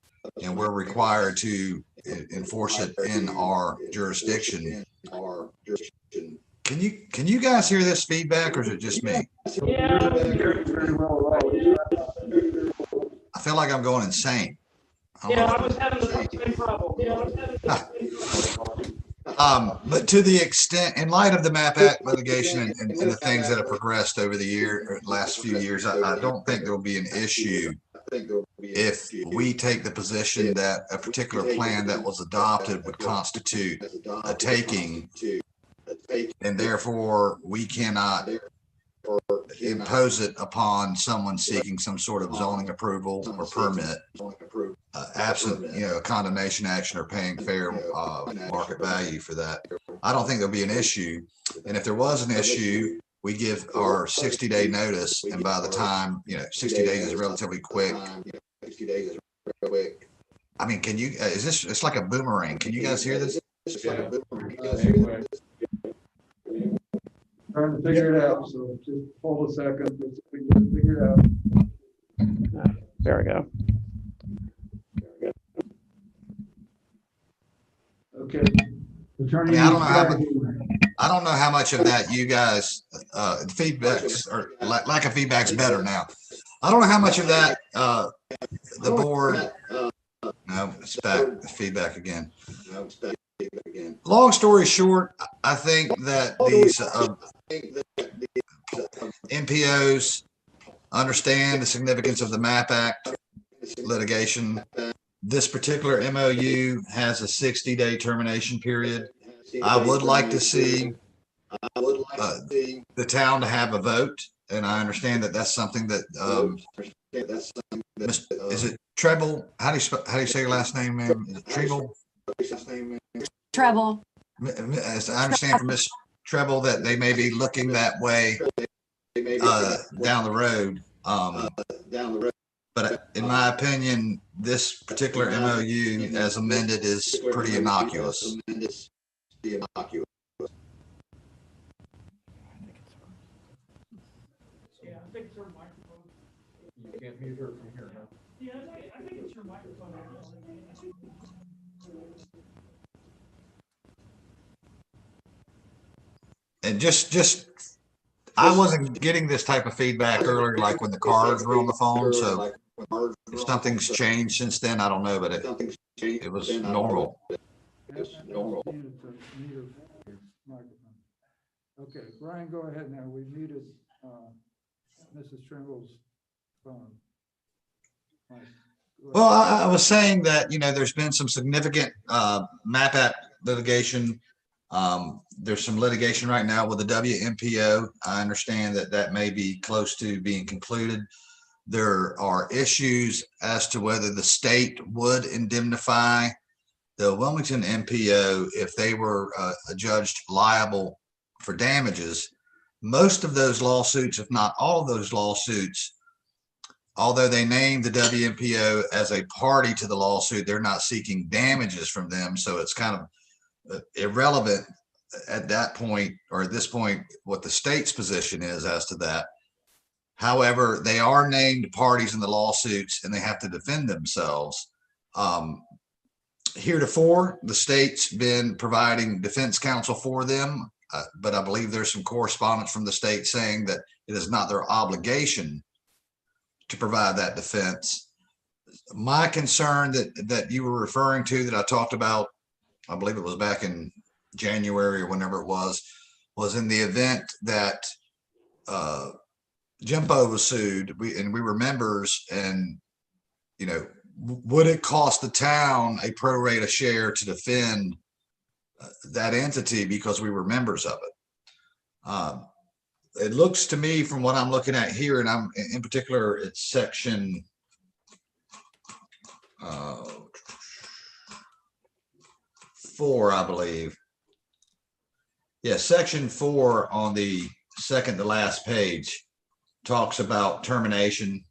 and we're required to enforce it in our jurisdiction. Can you guys hear this feedback, or is it just me? Yeah. I feel like I'm going insane. I was having the same problem. But to the extent, in light of the MAP Act litigation and the things that have progressed over the last few years, I don't think there will be an issue if we take the position that a particular plan that was adopted would constitute a taking, and therefore we cannot impose it upon someone seeking some sort of zoning approval or permit, absent, a condemnation action or paying fair market value for that. I don't think there'll be an issue. And if there was an issue, we give our 60-day notice, and by the time, 60 days is relatively quick. I mean, can you, it's like a boomerang. Can you guys hear this? Trying to figure it out, so just hold a second. Let's figure it out. There we go. Okay. Attorney, I don't know how much of that you guys feedbacks or lack of feedback's better now. I don't know how much of that the board. No, it's back. It's feedback again. Long story short, I think that these MPOs understand the significance of the MAP Act litigation. This particular MOU has a 60-day termination period. I would like to see the town to have a vote, and I understand that that's something that is it Treble? How do you say your last name, ma'am? Is it Treble? Treble. As I understand from Ms. Treble that they may be looking that way down the road. But in my opinion, this particular MOU as amended is pretty innocuous. Yeah, I think it's her microphone. You can't mute her from here, huh? Yeah, I think it's her microphone. And just I wasn't getting this type of feedback earlier, like when the cars were on the phone. So If something's changed since then, I don't know, but it was normal. Okay, Brian, go ahead now. We muted Mrs. Trimble's phone. Mike, go ahead. Well, I was saying that, there's been some significant MAP Act litigation. There's some litigation right now with the WMPO. I understand that that may be close to being concluded. There are issues as to whether the state would indemnify the Wilmington MPO if they were judged liable for damages. Most of those lawsuits, if not all of those lawsuits, although they name the WMPO as a party to the lawsuit, they're not seeking damages from them. So it's kind of irrelevant at that point, or at this point, what the state's position is as to that. However, they are named parties in the lawsuits and they have to defend themselves. Heretofore, the state's been providing defense counsel for them, but I believe there's some correspondence from the state saying that it is not their obligation to provide that defense. My concern that you were referring to, that I talked about, I believe it was back in January or whenever it was in the event that Jimpo was sued, we were members, and would it cost the town a pro rata share to defend that entity because we were members of it? It looks to me from what I'm looking at here, and I'm in particular, it's section 4, I believe. Yeah, section 4 on the second to last page talks about termination.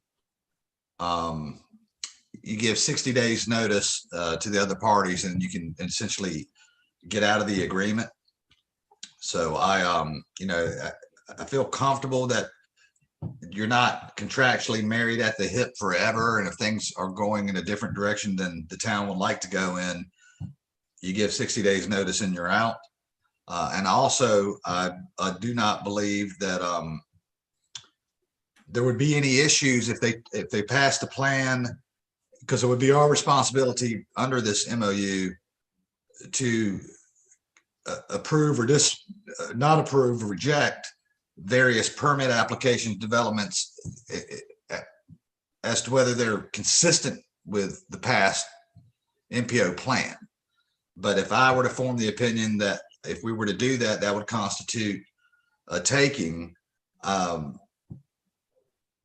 You give 60 days notice to the other parties, and you can essentially get out of the agreement. So I feel comfortable that you're not contractually married at the hip forever. And if things are going in a different direction than the town would like to go in, you give 60 days notice and you're out. And also, I do not believe that there would be any issues if they passed a plan, because it would be our responsibility under this MOU to approve or not approve or reject various permit applications, developments as to whether they're consistent with the past MPO plan. But if I were to form the opinion that if we were to do that, that would constitute a taking, and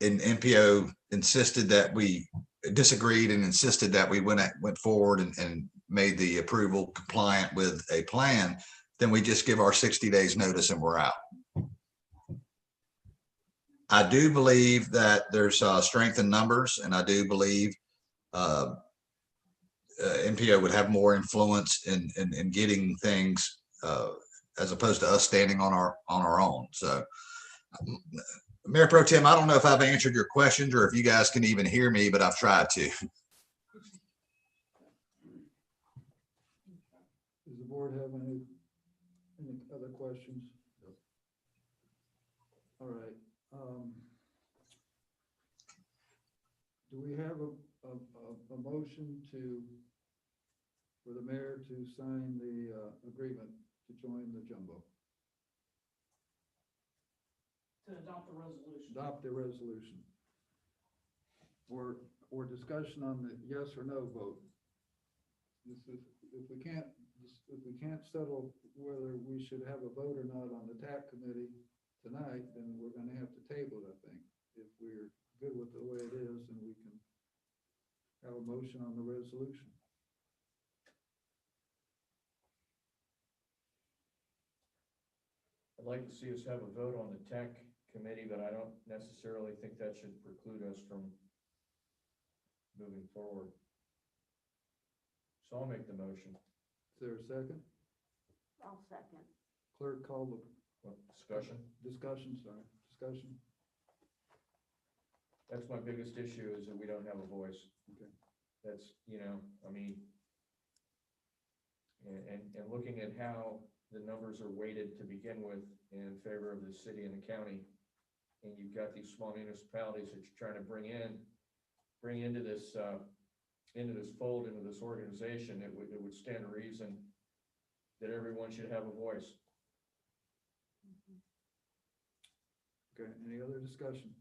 MPO insisted that we disagreed and insisted that we went forward and made the approval compliant with a plan, then we just give our 60 days notice and we're out. I do believe that there's strength in numbers, and I do believe MPO would have more influence in getting things as opposed to us standing on our own. So, Mayor Pro Tem, I don't know if I've answered your questions or if you guys can even hear me, but I've tried to. Does the board have any other questions? All right. Do we have a motion for the mayor to sign the agreement to join the Jumbo? To adopt the resolution. Adopt the resolution. Or discussion on the yes or no vote. If we can't settle whether we should have a vote or not on the TAC committee tonight, then we're going to have to table it, I think. If we're good with the way it is, and we can have a motion on the resolution. I'd like to see us have a vote on the tech committee, but I don't necessarily think that should preclude us from moving forward. So I'll make the motion. Is there a second? I'll second. Clerk, call the Discussion. discussion. That's my biggest issue, is that we don't have a voice. Okay. That's, I mean, and looking at how the numbers are weighted to begin with in favor of the city and the county, and you've got these small municipalities that you're trying to bring in, bring into this fold, into this organization, it would stand to reason that everyone should have a voice. Okay, any other discussion?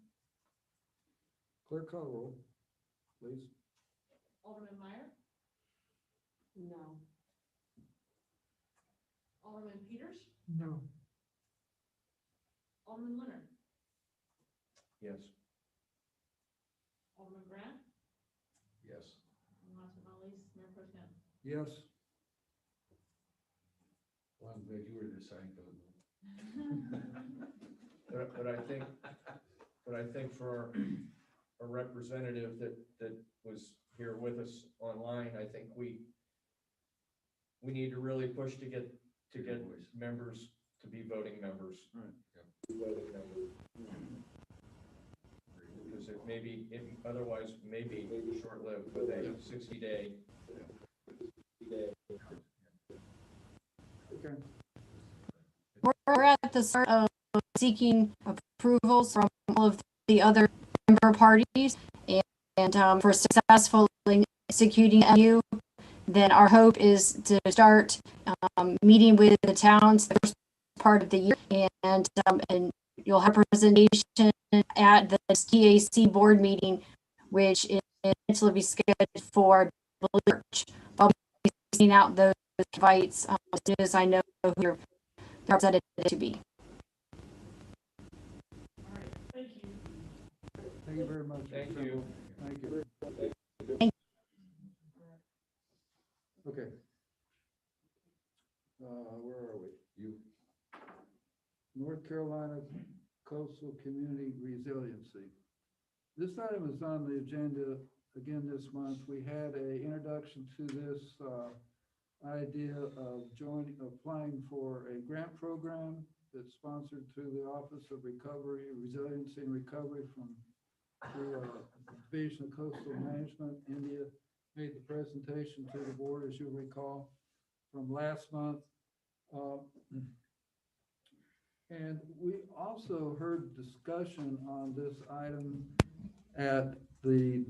Clerk call roll, please. Alderman Meyer, No. Alderman Peters, No. Alderman Leonard, Yes. Alderman Grant, Yes. and last but not least, Mayor Pro Tem. Yes. Well, I'm glad you were the deciding vote. But I think for a representative that was here with us online, I think we need to really push to get members to be voting members. Right. Voting members. Because otherwise maybe short-lived with a 60-day. Okay. We're at the start of seeking approvals from all of the other member parties, and for successfully executing MU, then our hope is to start meeting with the towns the first part of the year, and you'll have presentation at the TAC board meeting, which is eventually be scheduled for March. I'll be sending out those invites as soon as I know who your representative to be. All right, thank you. Thank you very much. Thank you. Thank you. Okay. Where are we? You. North Carolina Coastal Community Resiliency. This item is on the agenda again this month. We had an introduction to this idea of applying for a grant program that's sponsored through the Office of Recovery, Resiliency and Recovery through Division of Coastal Management. India made the presentation to the board, as you'll recall, from last month. And we also heard discussion on this item at the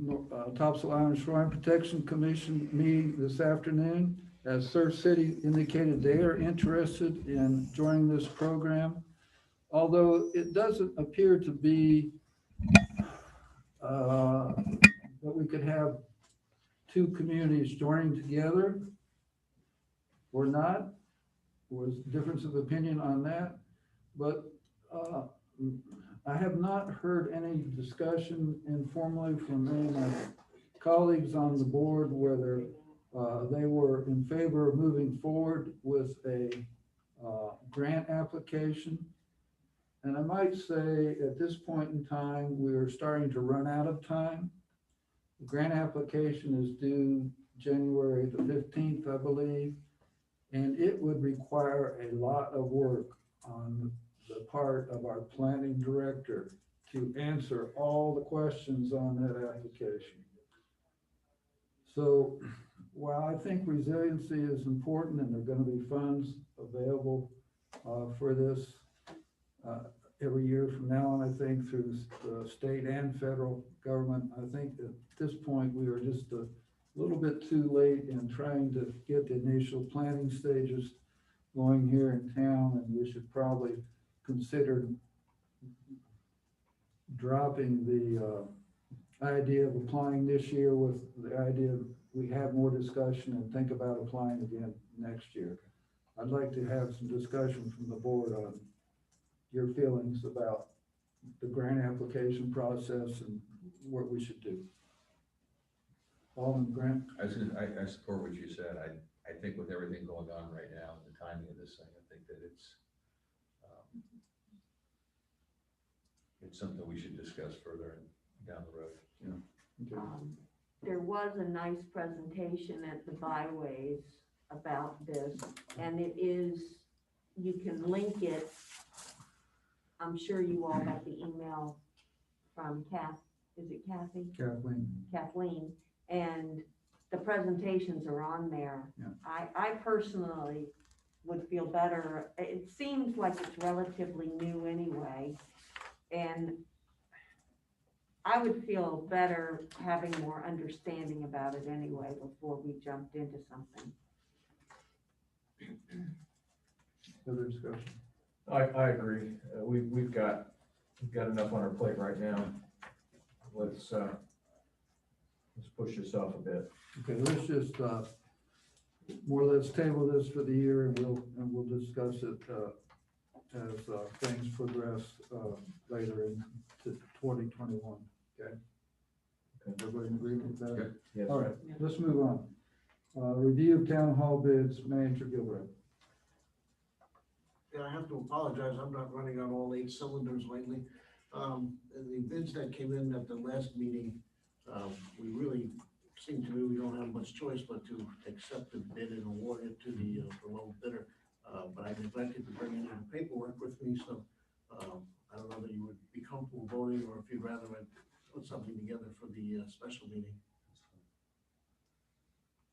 Topsail Island Shoreline Protection Commission meeting this afternoon. As Surf City indicated, they are interested in joining this program, although it doesn't appear to be that we could have two communities joining together or not. Was difference of opinion on that, but I have not heard any discussion informally from any of my colleagues on the board whether they were in favor of moving forward with a grant application. And I might say at this point in time, we are starting to run out of time. The grant application is due January the 15th, I believe, and it would require a lot of work on the part of our planning director to answer all the questions on that application. So while I think resiliency is important and there are going to be funds available for this every year from now on, I think through the state and federal government, I think at this point we are just a little bit too late in trying to get the initial planning stages going here in town, and we should probably consider dropping the idea of applying this year with the idea we have more discussion and think about applying again next year. I'd like to have some discussion from the board on your feelings about the grant application process and what we should do. Alderman Grant? I support what you said. I think with everything going on right now, the timing of this thing, I think that it's something we should discuss further down the road. Yeah. Okay. There was a nice presentation at the Byways about this, and it is, you can link it. I'm sure you all got the email from is it Kathy? Kathleen, and the presentations are on there. Yeah. I personally would feel better. It seems like it's relatively new anyway, and I would feel better having more understanding about it anyway before we jumped into something. Other discussion? I agree. We've got enough on our plate right now. Let's push this off a bit. Okay, let's just, more or less table this for the year and we'll discuss it, as, things progress, later in 2021, okay? Everybody agree with that? Okay. Yes. All right, let's move on. Review of town hall bids, Manager Gilbert. Yeah, I have to apologize, I'm not running on all 8 cylinders lately. The bids that came in at the last meeting, we really seem to me we don't have much choice but to accept the bid and award it to the low bidder. But I neglected to bring any of the paperwork with me, so I don't know that you would be comfortable voting or if you'd rather I put something together for the special meeting.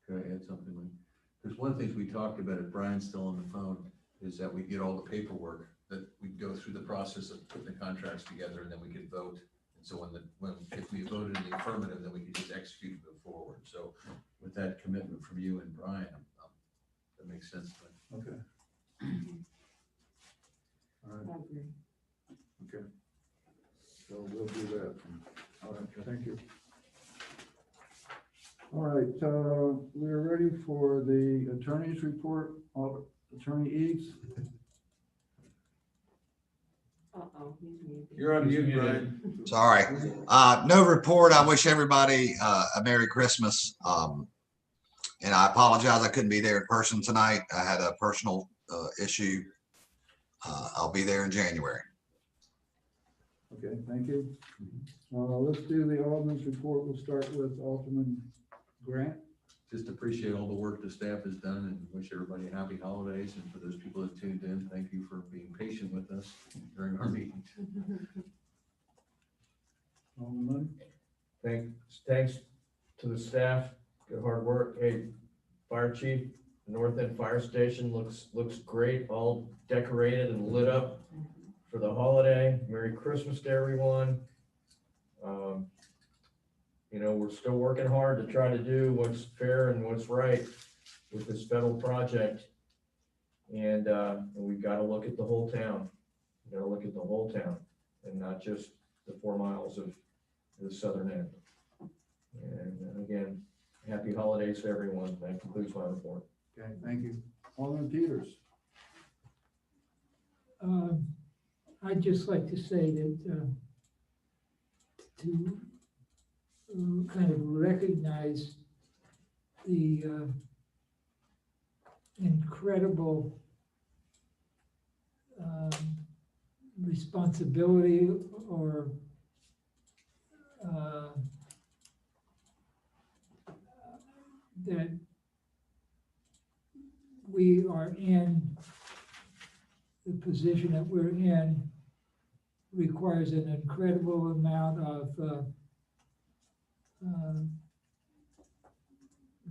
Could I add something, Mike? There's one of the things we talked about, if Brian's still on the phone, is that we get all the paperwork, that we go through the process of putting the contracts together and then we can vote. And so if we voted in the affirmative, then we can just execute and go forward. So with that commitment from you and Brian, that makes sense. Okay. All right, okay. So we'll do that. All right, thank you. All right, we're ready for the attorney's report. Attorney Eads. Uh-oh, he's muted. You're on mute, Brian. Sorry. No report. I wish everybody a Merry Christmas. And I apologize I couldn't be there in person tonight. I had a personal issue. I'll be there in January. Okay, thank you. Let's do the Alderman's report. We'll start with Alderman Grant. Just appreciate all the work the staff has done and wish everybody happy holidays. And for those people that tuned in, thank you for being patient with us during our meetings. Alderman. Thanks to the staff. Good hard work. Hey, Fire Chief, North End Fire Station looks great, all decorated and lit up for the holiday. Merry Christmas to everyone. You know, we're still working hard to try to do what's fair and what's right with this federal project. And we've got to look at the whole town. We've got to look at the whole town and not just the 4 miles of the southern end. And again, happy holidays to everyone. That concludes my report. Okay, thank you. Alderman Peters. I'd just like to say that to kind of recognize the incredible responsibility or that we are in, the position that we're in requires an incredible amount of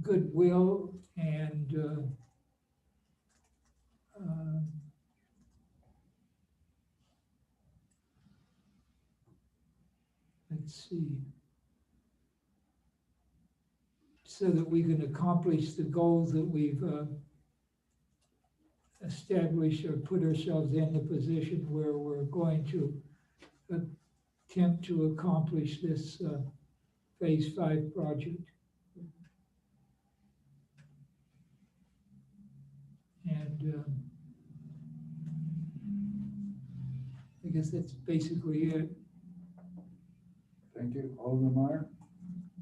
goodwill and let's see, so that we can accomplish the goals that we've established or put ourselves in the position where we're going to attempt to accomplish this Phase 5 project. And I guess that's basically it. Thank you. Alderman Meyer.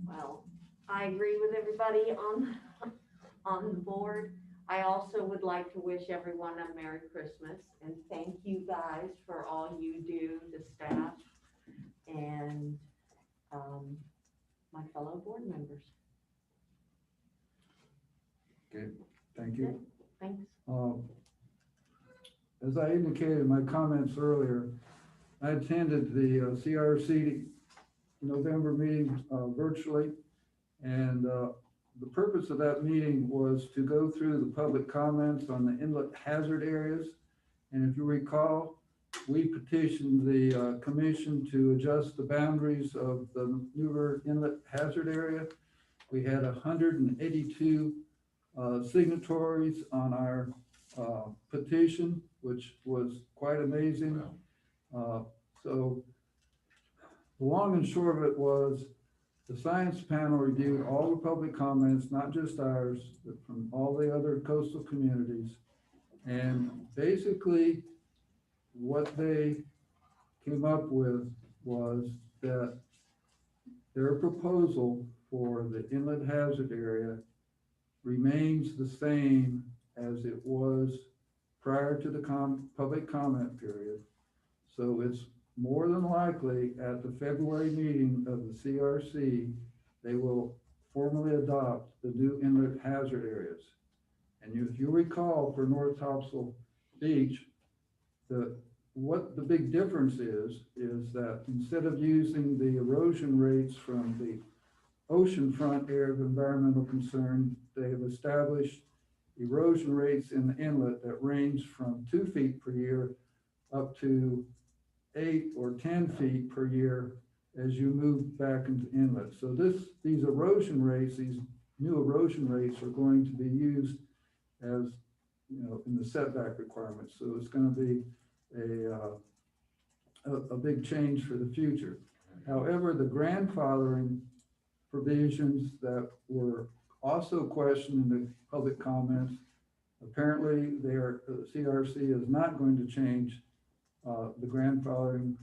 Well, I agree with everybody on the board. I also would like to wish everyone a Merry Christmas and thank you guys for all you do, the staff and my fellow board members. Okay, thank you. Thanks. As I indicated in my comments earlier, I attended the CRC November meeting virtually, and the purpose of that meeting was to go through the public comments on the inlet hazard areas. And if you recall, we petitioned the commission to adjust the boundaries of the Newburgh Inlet Hazard Area. We had 182 signatories on our petition, which was quite amazing. So the long and short of it was the science panel reviewed all the public comments, not just ours, but from all the other coastal communities. And basically what they came up with was that their proposal for the inlet hazard area remains the same as it was prior to the public comment period. So it's more than likely at the February meeting of the CRC, they will formally adopt the new inlet hazard areas. And if you recall for North Topsail Beach, what the big difference is that instead of using the erosion rates from the oceanfront area of environmental concern, they have established erosion rates in the inlet that range from 2 feet per year up to 8 or 10 feet per year as you move back into inlet. So these erosion rates, these new erosion rates are going to be used as, in the setback requirements. So it's going to be a big change for the future. However, the grandfathering provisions that were also questioned in the public comments, apparently the CRC is not going to change the grandfathering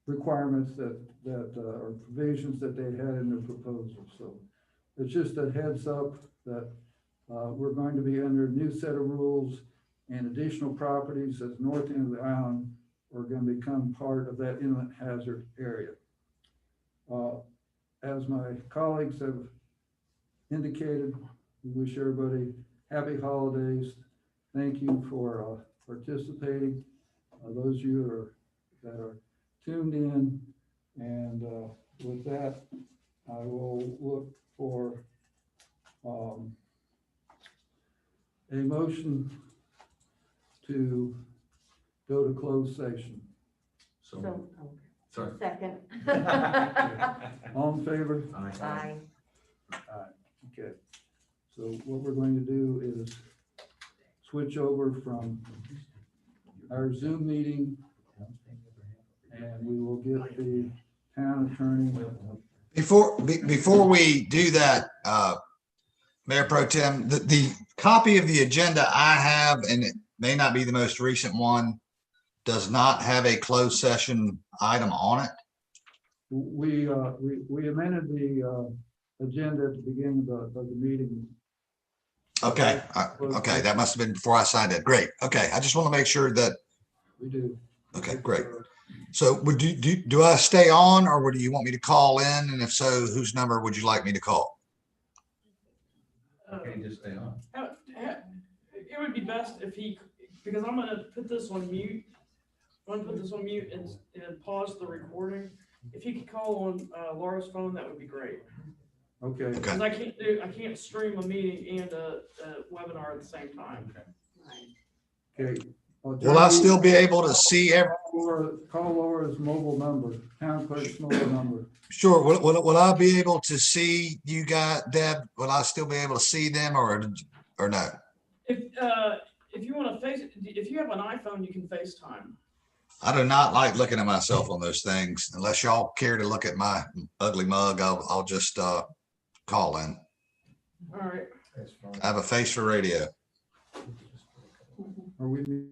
requirements that or provisions that they had in their proposal. So it's just a heads up that we're going to be under a new set of rules, and additional properties at the north end of the island are going to become part of that inlet hazard area. As my colleagues have indicated, we wish everybody happy holidays. Thank you for participating. Those of you that are tuned in, and with that, I will look for a motion to go to closed session. So, sorry. Second. All in favor? Aye. Okay. So what we're going to do is switch over from our Zoom meeting, and we will get the town attorney. Before we do that, Mayor Pro Tem, the copy of the agenda I have, and it may not be the most recent one, does not have a closed session item on it. We amended the agenda at the beginning of the meeting. Okay, okay, that must have been before I signed it. Great. Okay, I just want to make sure that. We do. Okay, great. So do I stay on, or do you want me to call in? And if so, whose number would you like me to call? Can you just stay on? It would be best if because I'm gonna put this on mute. I'm gonna put this on mute and pause the recording. If he could call on Laura's phone, that would be great. Okay. Because I can't stream a meeting and a webinar at the same time. Okay. Will I still be able to see Call Laura's mobile number, town clerk's mobile number. Sure. Will I be able to see you guys, Deb? Will I still be able to see them, or no? If you want to if you have an iPhone, you can FaceTime. I do not like looking at myself on those things. Unless y'all care to look at my ugly mug, I'll just call in. All right. I have a face for radio. Are we?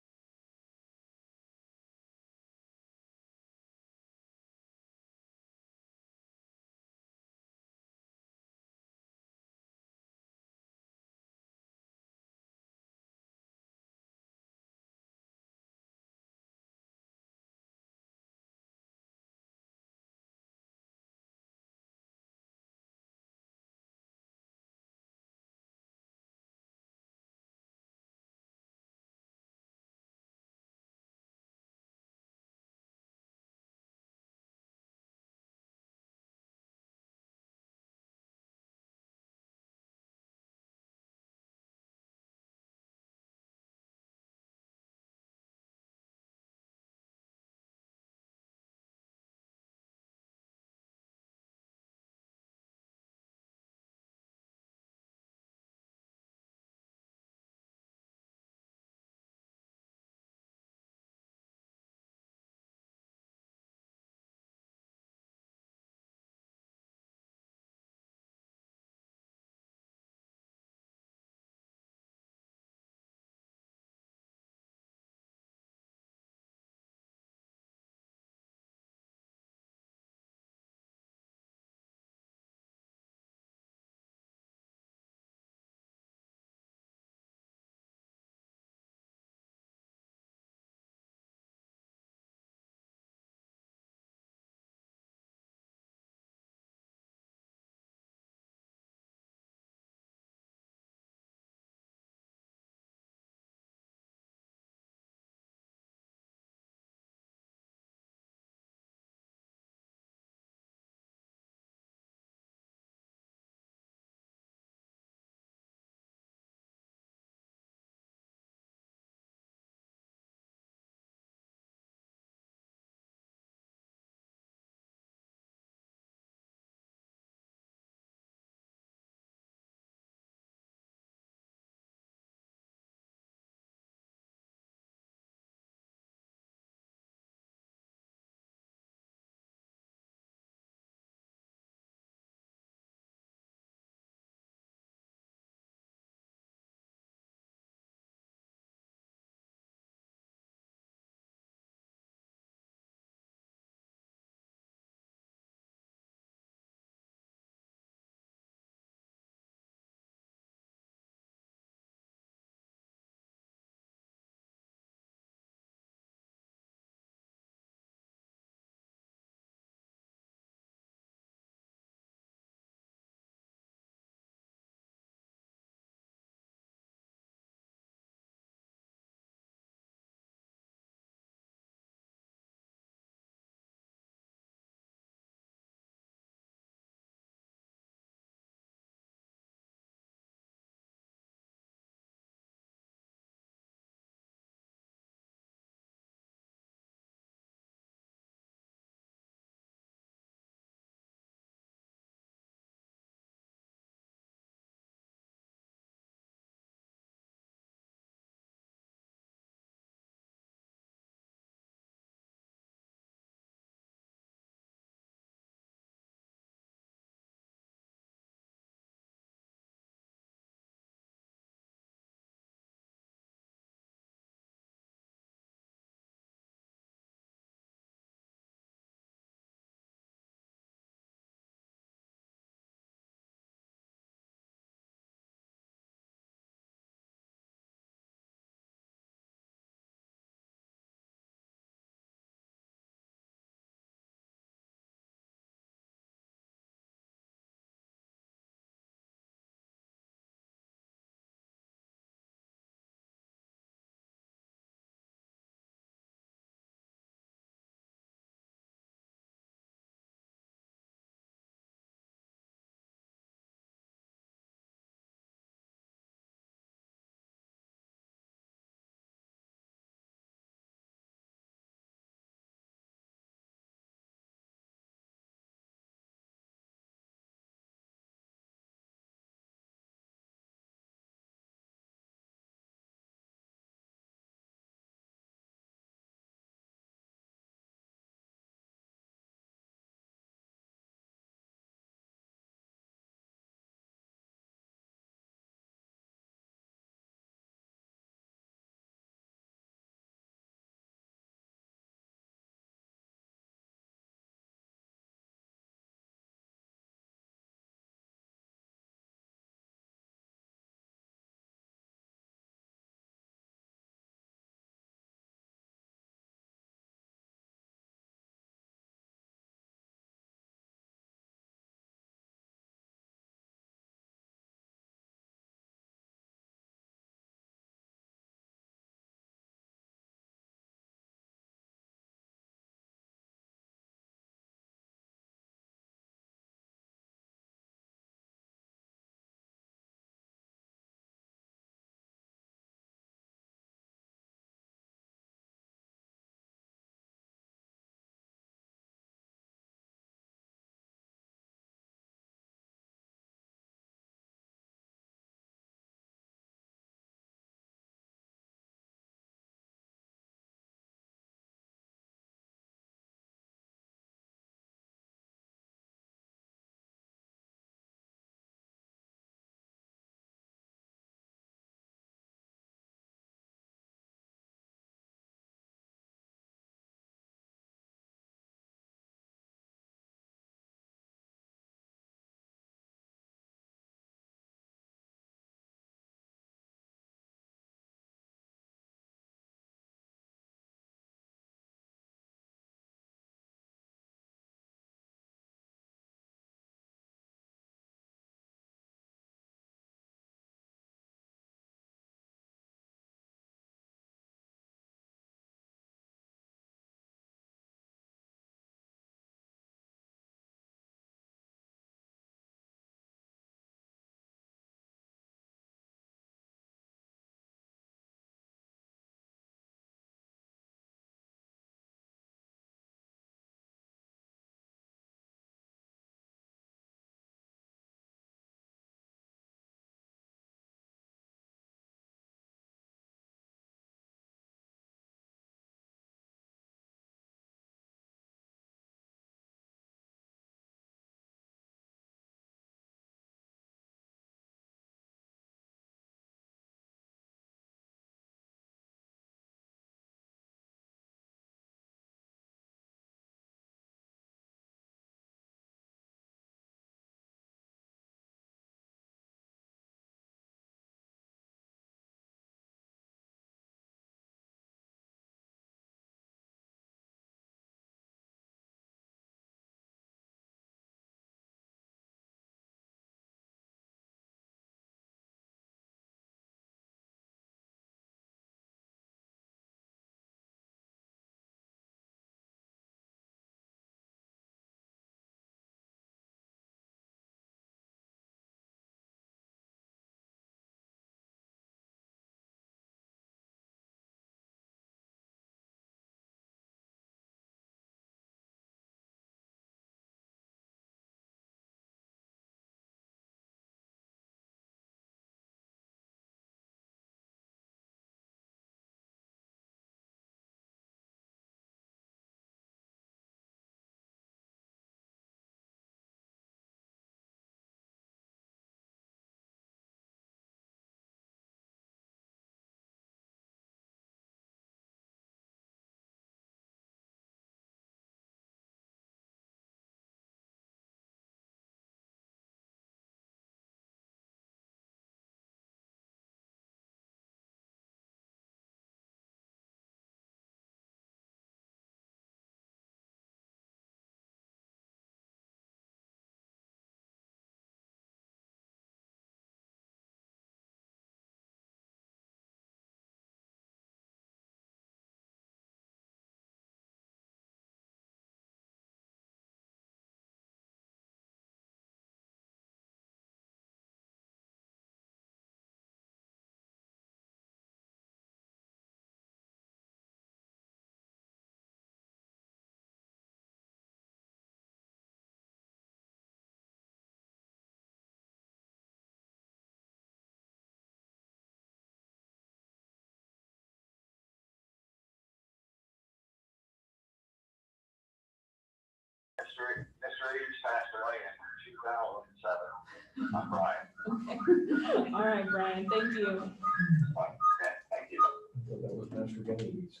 Mr. Reeves passed away in 2007. I'm Brian. All right, Brian, thank you. Okay, thank you. That was Master Gaines.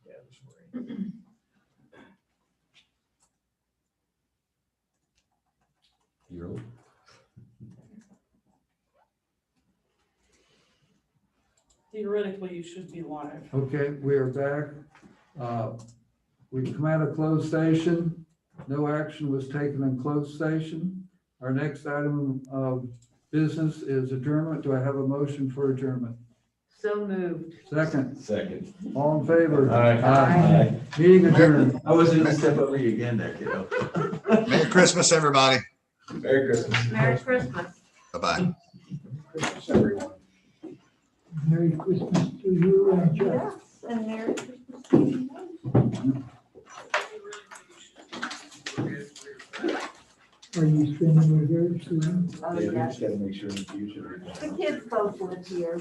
Yeah, this way. You're old. Theoretically, you should be live. Okay, we are back. We come out of closed session. No action was taken in closed session. Our next item of business is adjournment. Do I have a motion for adjournment? So moved. Second, Second. all in favor? Aye. Meeting adjourned. I wasn't gonna step over you again there, kiddo. Merry Christmas, everybody. Merry Christmas. Merry Christmas. Bye-bye. Christmas, everyone. Merry Christmas to you and Jeff. Yes, and Merry Christmas to you. Are you spending it here, Susan? Oh, Yeah, we yes. just gotta make sure in the future. The kids both live here.